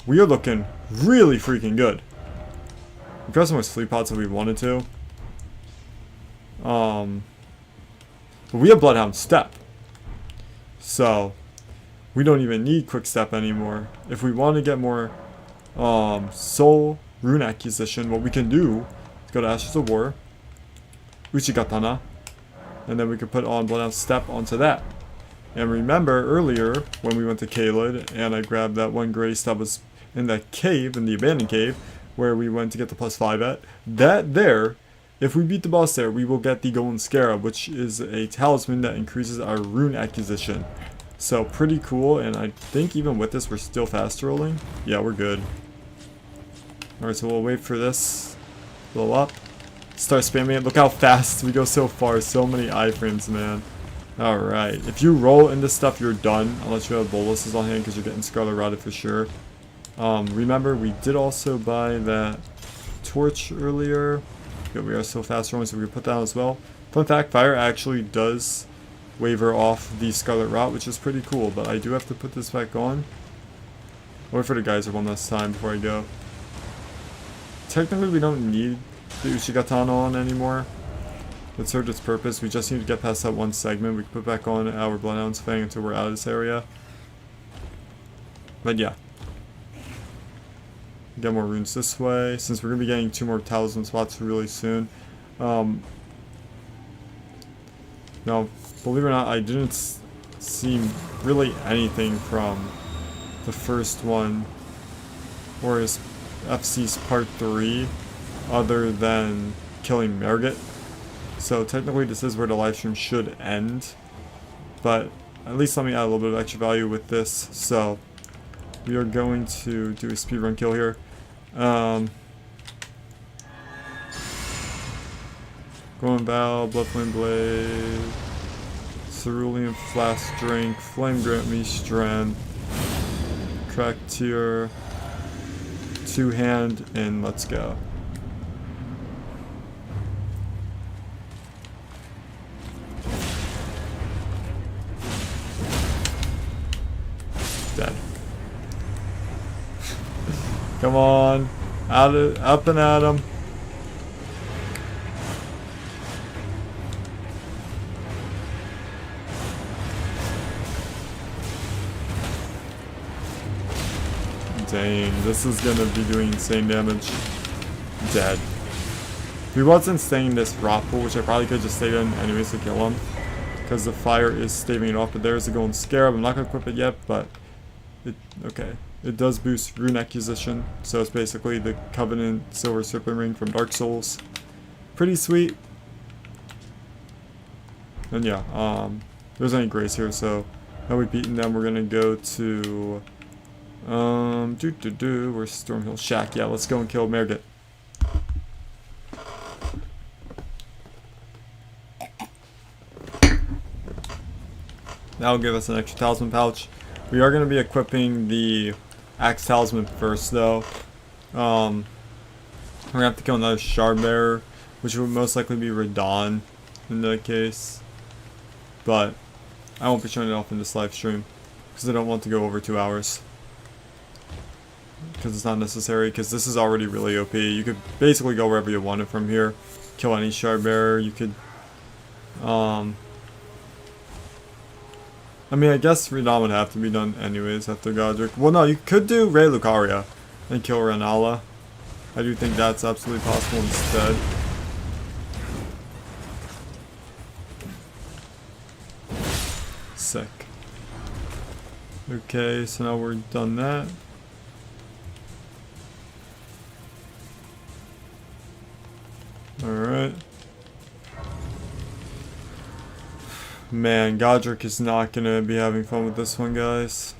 We are looking really freaking good. We've got some more sleep pots if we wanted to. But we have Bloodhound Step. So we don't even need Quick Step anymore. If we want to get more Soul Rune Acquisition, what we can do is go to Ashes of War, Uchigatana, and then we can put on Bloodhound Step onto that. And remember earlier when we went to Caelid and I grabbed that one grace that was in that cave, in the abandoned cave, where we went to get the +5 at, that there, if we beat the boss there, we will get the Golden Scarab, which is a talisman that increases our rune acquisition. So pretty cool, and I think even with this we're still fast rolling. Yeah, we're good. Alright, so we'll wait for this to blow up. Start spamming it. Look how fast we go so far. So many iframes, man. Alright, if you roll into stuff, you're done. Unless you have boluses on hand because you're getting Scarlet Rotted for sure. Remember, we did also buy that torch earlier. But we are so fast rolling, so we can put that on as well. Fun fact, fire actually does waver off the Scarlet Rot, which is pretty cool. But I do have to put this back on. I'll wait for the geyser one last time before I go. Technically, we don't need the Uchigatana on anymore. It served its purpose. We just need to get past that one segment. We can put back on our Bloodhound's Fang until we're out of this area. But yeah. Get more runes this way, since we're going to be getting 2 more talisman spots really soon. Now, believe it or not, I didn't see really anything from the first one, or his FC's Part 3, other than killing Merget. So technically this is where the livestream should end, but at least let me add a little bit of extra value with this. So we are going to do a speedrun kill here. Golden Vow, Bloodflame Blade, Cerulean Flask Drink, Flame Grant Me Strength, Track Tier, 2-hand, and let's go. Dead. Come on, up and at him. Dang, this is gonna be doing insane damage. Dead. If he wasn't staying in this rock pool, which I probably could just stay in anyways to kill him, because the fire is staving it off. But there's the Golden Scarab. I'm not gonna equip it yet, but okay. It does boost rune acquisition, so it's basically the Covenant Silver Serpent Ring from Dark Souls. Pretty sweet. And yeah, there's any grace here, so now we've beaten them. We're gonna go to where's Stormhill Shack? Yeah, let's go and kill Merget. That'll give us an extra talisman pouch. We are going to be equipping the Axe Talisman first, though. We're going to have to kill another Shard Bearer, which would most likely be Radon in that case. But I won't be showing it off in this live stream because I don't want to go over 2 hours. Because it's not necessary, because this is already really OP. You could basically go wherever you wanted from here. Kill any Shard Bearer. You could, I mean, I guess Radon would have to be done anyways after Godric. Well, no, you could do Rey Lucaria and kill Renala. I do think that's absolutely possible instead. Sick. Okay, so now we're done that. Alright. Man, Godric is not gonna be having fun with this one, guys.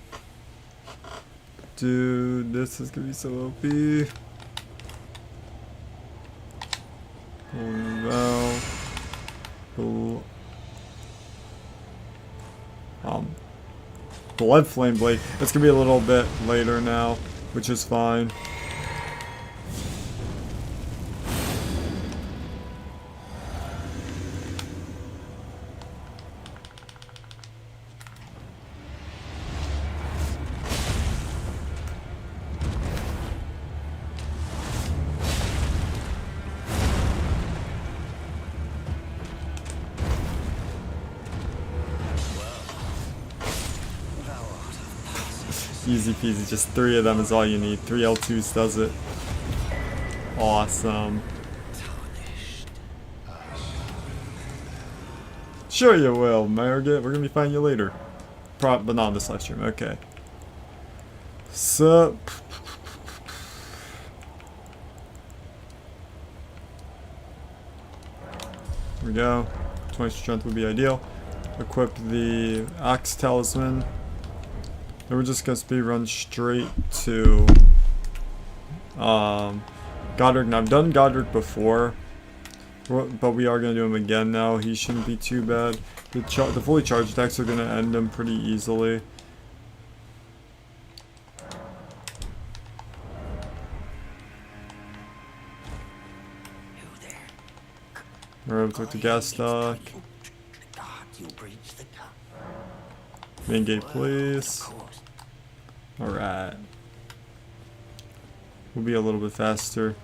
Dude, this is gonna be so OP. Blood Flame Blade. It's gonna be a little bit later now, which is fine. Easy peasy, just 3 of them is all you need. 3 L2s does it. Awesome. Sure you will, Margaret. We're gonna be finding you later. But not on this live stream. Okay. So. Here we go. 20 strength would be ideal. Equip the Axe Talisman. And we're just gonna speed run straight to Godric. Now I've done Godric before, but we are gonna do him again now. He shouldn't be too bad. The fully charged attacks are gonna end him pretty easily. Alright, we took the gas stock. Main gate, please. Alright. We'll be a little bit faster.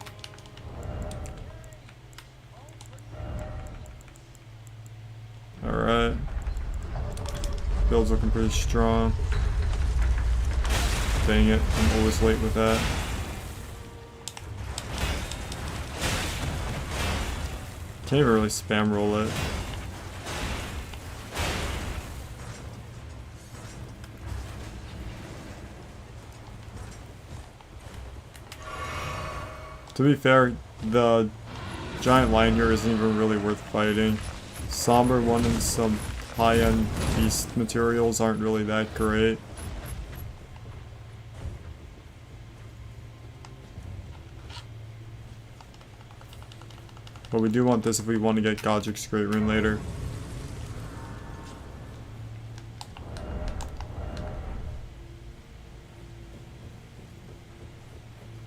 Alright. Build's looking pretty strong. Dang it, I'm always late with that. Can't even really spam roll it. To be fair, the giant lion here isn't even really worth fighting. Somber one and some high-end beast materials aren't really that great. But we do want this if we want to get Godric's Great Rune later.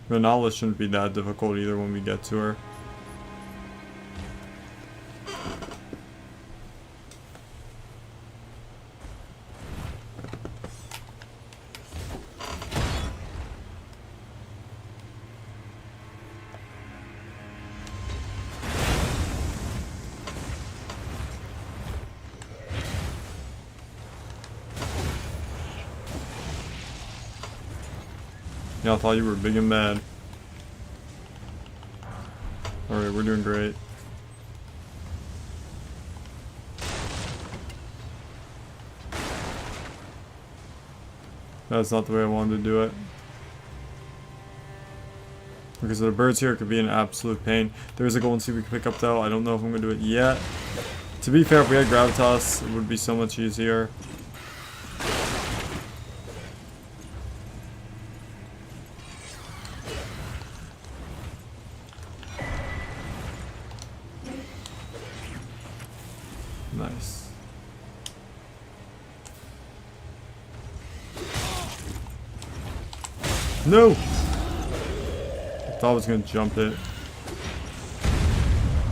Renala shouldn't be that difficult either when we get to her. Yeah, I thought you were big and mad. Alright, we're doing great. That's not the way I wanted to do it. Because the birds here could be an absolute pain. There's a golden seed we can pick up though. I don't know if I'm going to do it yet. To be fair, if we had Gravitas, it would be so much easier. Nice. No! I thought I was gonna jump it.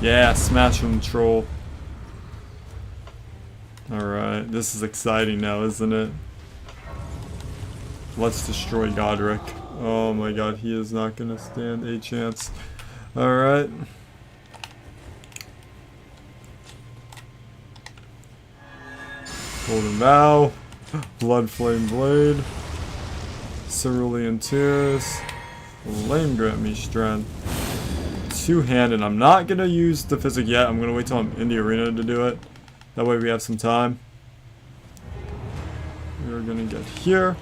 Yeah, smash him, troll. Alright, this is exciting now, isn't it? Let's destroy Godric. Oh my god, he is not gonna stand a chance. Alright. Golden Vow, Blood Flame Blade, Cerulean Tears, Flame Grant Me Strength, Two-Handed. I'm not going to use the Physic yet, I'm going to wait till I'm in the arena to do it. That way we have some time. We're going to get here.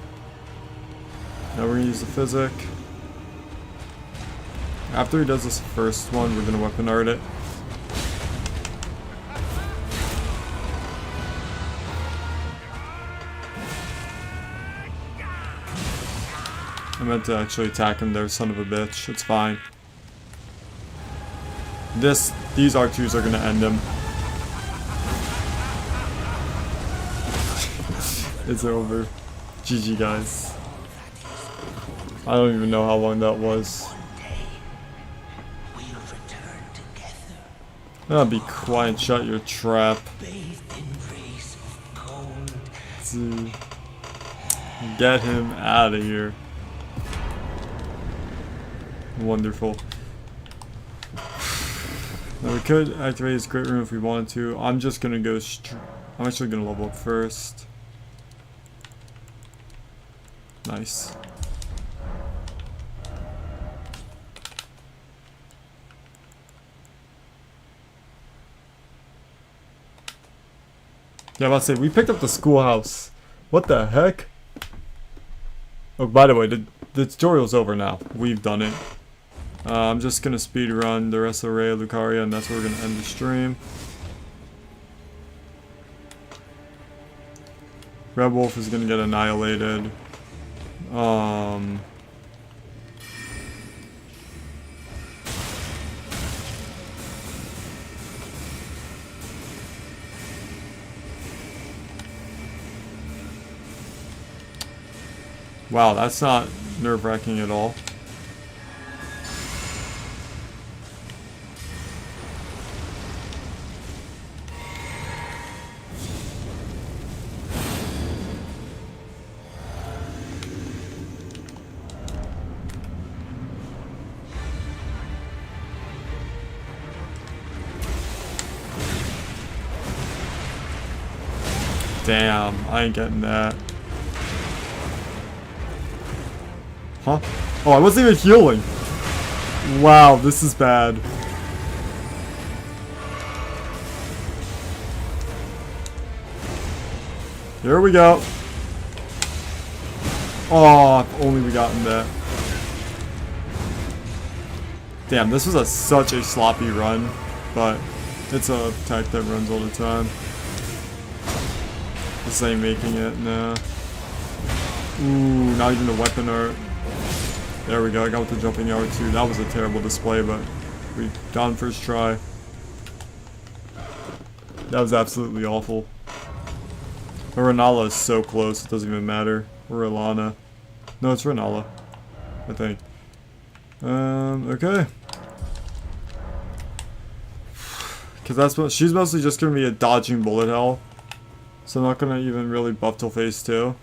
Now we're going to use the Physic. After he does this first one, we're going to Weapon Art it. I meant to actually attack him there, son of a bitch. It's fine. These R2s are gonna end him. It's over. GG, guys. I don't even know how long that was. Ah, be quiet, shut your trap. Dude. Get him out of here. Wonderful. Now we could activate his crit room if we wanted to. I'm just gonna go I'm actually gonna level up first. Nice. Yeah, I was about to say, we picked up the schoolhouse. What the heck? Oh, by the way, the tutorial's over now. We've done it. I'm just gonna speed run the rest of Rhea Lucaria, and that's where we're gonna end the stream. Red Wolf is gonna get annihilated. Wow, that's not nerve-wracking at all. Damn, I ain't getting that. Huh? Oh, I wasn't even healing. Wow, this is bad. Here we go. Oh, if only we gotten that. Damn, this was such a sloppy run, but it's a tech that runs all the time. This ain't making it, nah. Ooh, not even the weapon art. There we go, I got with the jumping R2. That was a terrible display, but we got him first try. That was absolutely awful. But Renala is so close, it doesn't even matter. Or Ilana. No, it's Renala, I think. Okay. Because that's what she's mostly just gonna be a dodging bullet hell. So I'm not gonna even really buff till phase 2.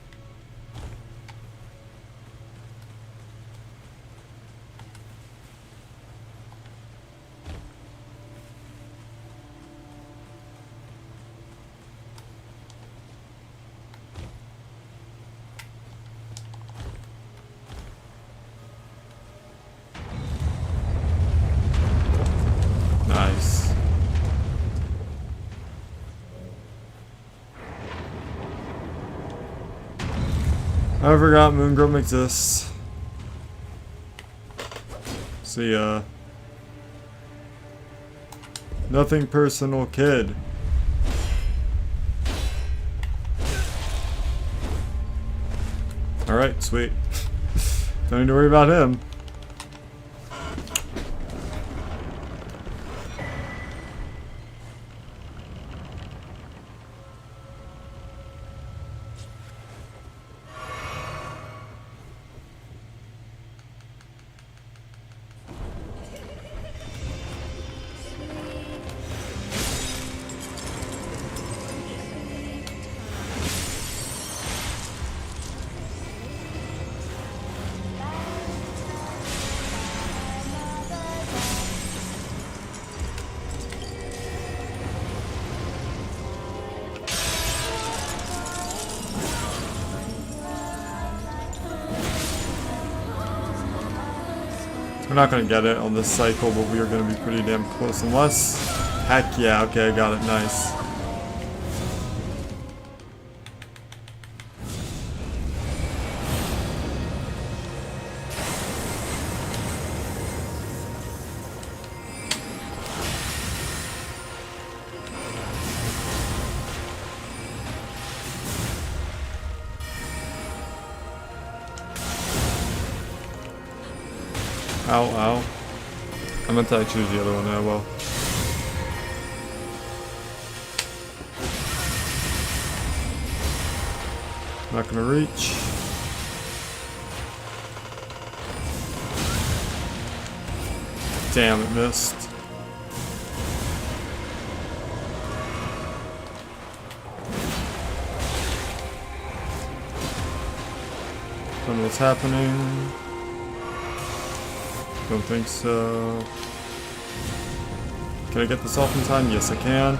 Nice. I forgot Moongrum exists. See ya. Nothing personal, kid. Alright, sweet. Don't need to worry about him. We're not gonna get it on this cycle, but we are gonna be pretty damn close. Unless, heck yeah, okay, I got it, nice. Ow, ow. I meant to actually use the other one. Oh well. Not gonna reach. Damn, it missed. Don't know what's happening. Don't think so. Can I get this off in time? Yes, I can.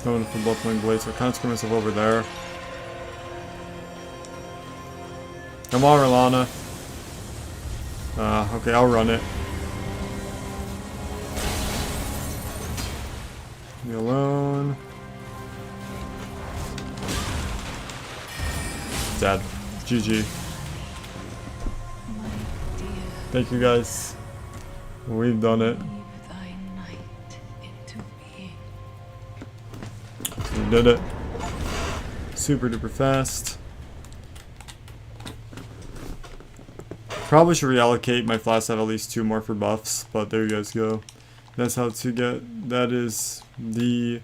Going for Bloodhoundfang blades, so I kind of screw myself over there. Come on, Rolana. Okay, I'll run it. Leave me alone. Dead. GG. Thank you guys. We've done it. We did it. Super duper fast. Probably should reallocate my flask at least 2 more for buffs, but there you guys go. That's how to get. That is the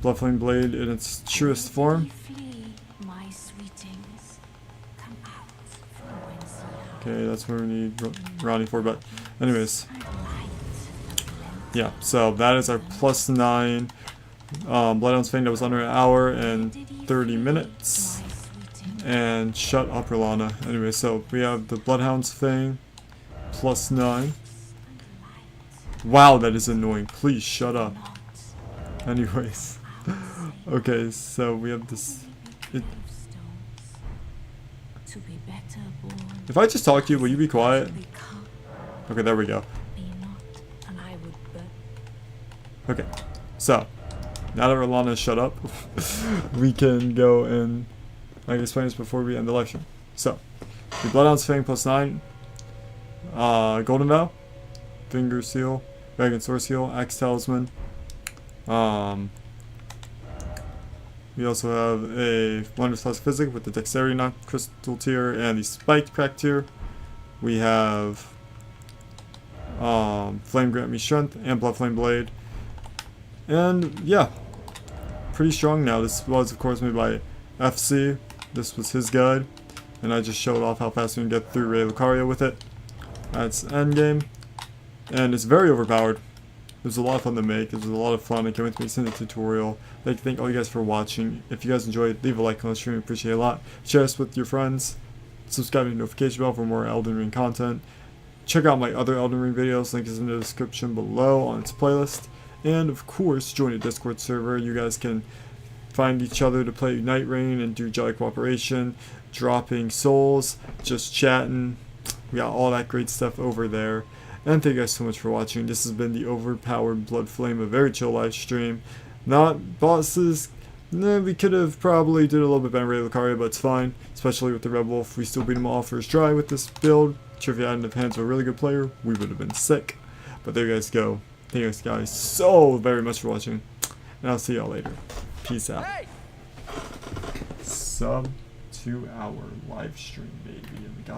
Bloodhoundfang blade in its truest form. Okay, that's what we need Ronnie for, but anyways. Yeah, so that is our +9 Bloodhound's Fang that was under an hour and 30 minutes. And shut up, Rolana. Anyway, so we have the Bloodhound's Fang +9. Wow, that is annoying. Please shut up. Anyways. Okay, so we have this. If I just talk to you, will you be quiet? Okay, there we go. Okay, so now that Rolana is shut up, we can go and I can explain this before we end the lecture. So, the Bloodhound's Fang +9, Golden Vow, Finger Seal, Dragon Sword Seal, Axe Talisman. We also have a Wondrous Flask Physic with the Dexterity Knock Crystal tier and the Spiked Crack tier. We have Flame Grant Me Strength and Bloodflame Blade. And yeah, pretty strong now. This was of course made by FC. This was his guide, and I just showed off how fast we can get through Ray Lucario with it. That's endgame, and it's very overpowered. It was a lot of fun to make. It was a lot of fun. I can't wait to make the tutorial. I'd like to thank all you guys for watching. If you guys enjoyed, leave a like on the stream. I appreciate it a lot. Share this with your friends. Subscribe to the notification bell for more Elden Ring content. Check out my other Elden Ring videos. Link is in the description below on its playlist. And of course, join a Discord server. You guys can find each other to play Night Rain and do Jolly Cooperation, dropping souls, just chatting. We got all that great stuff over there. And thank you guys so much for watching. This has been the Overpowered Blood Flame, a very chill live stream. Not bosses. We could have probably did a little bit better Ray Lucario, but it's fine. Especially with the Red Wolf. We still beat him all first try with this build. Sure, if you hadn't have hands of a really good player, we would have been sick. But there you guys go. Thank you guys so very much for watching. And I'll see y'all later. Peace out. Sub 2 hour live stream, baby. And we got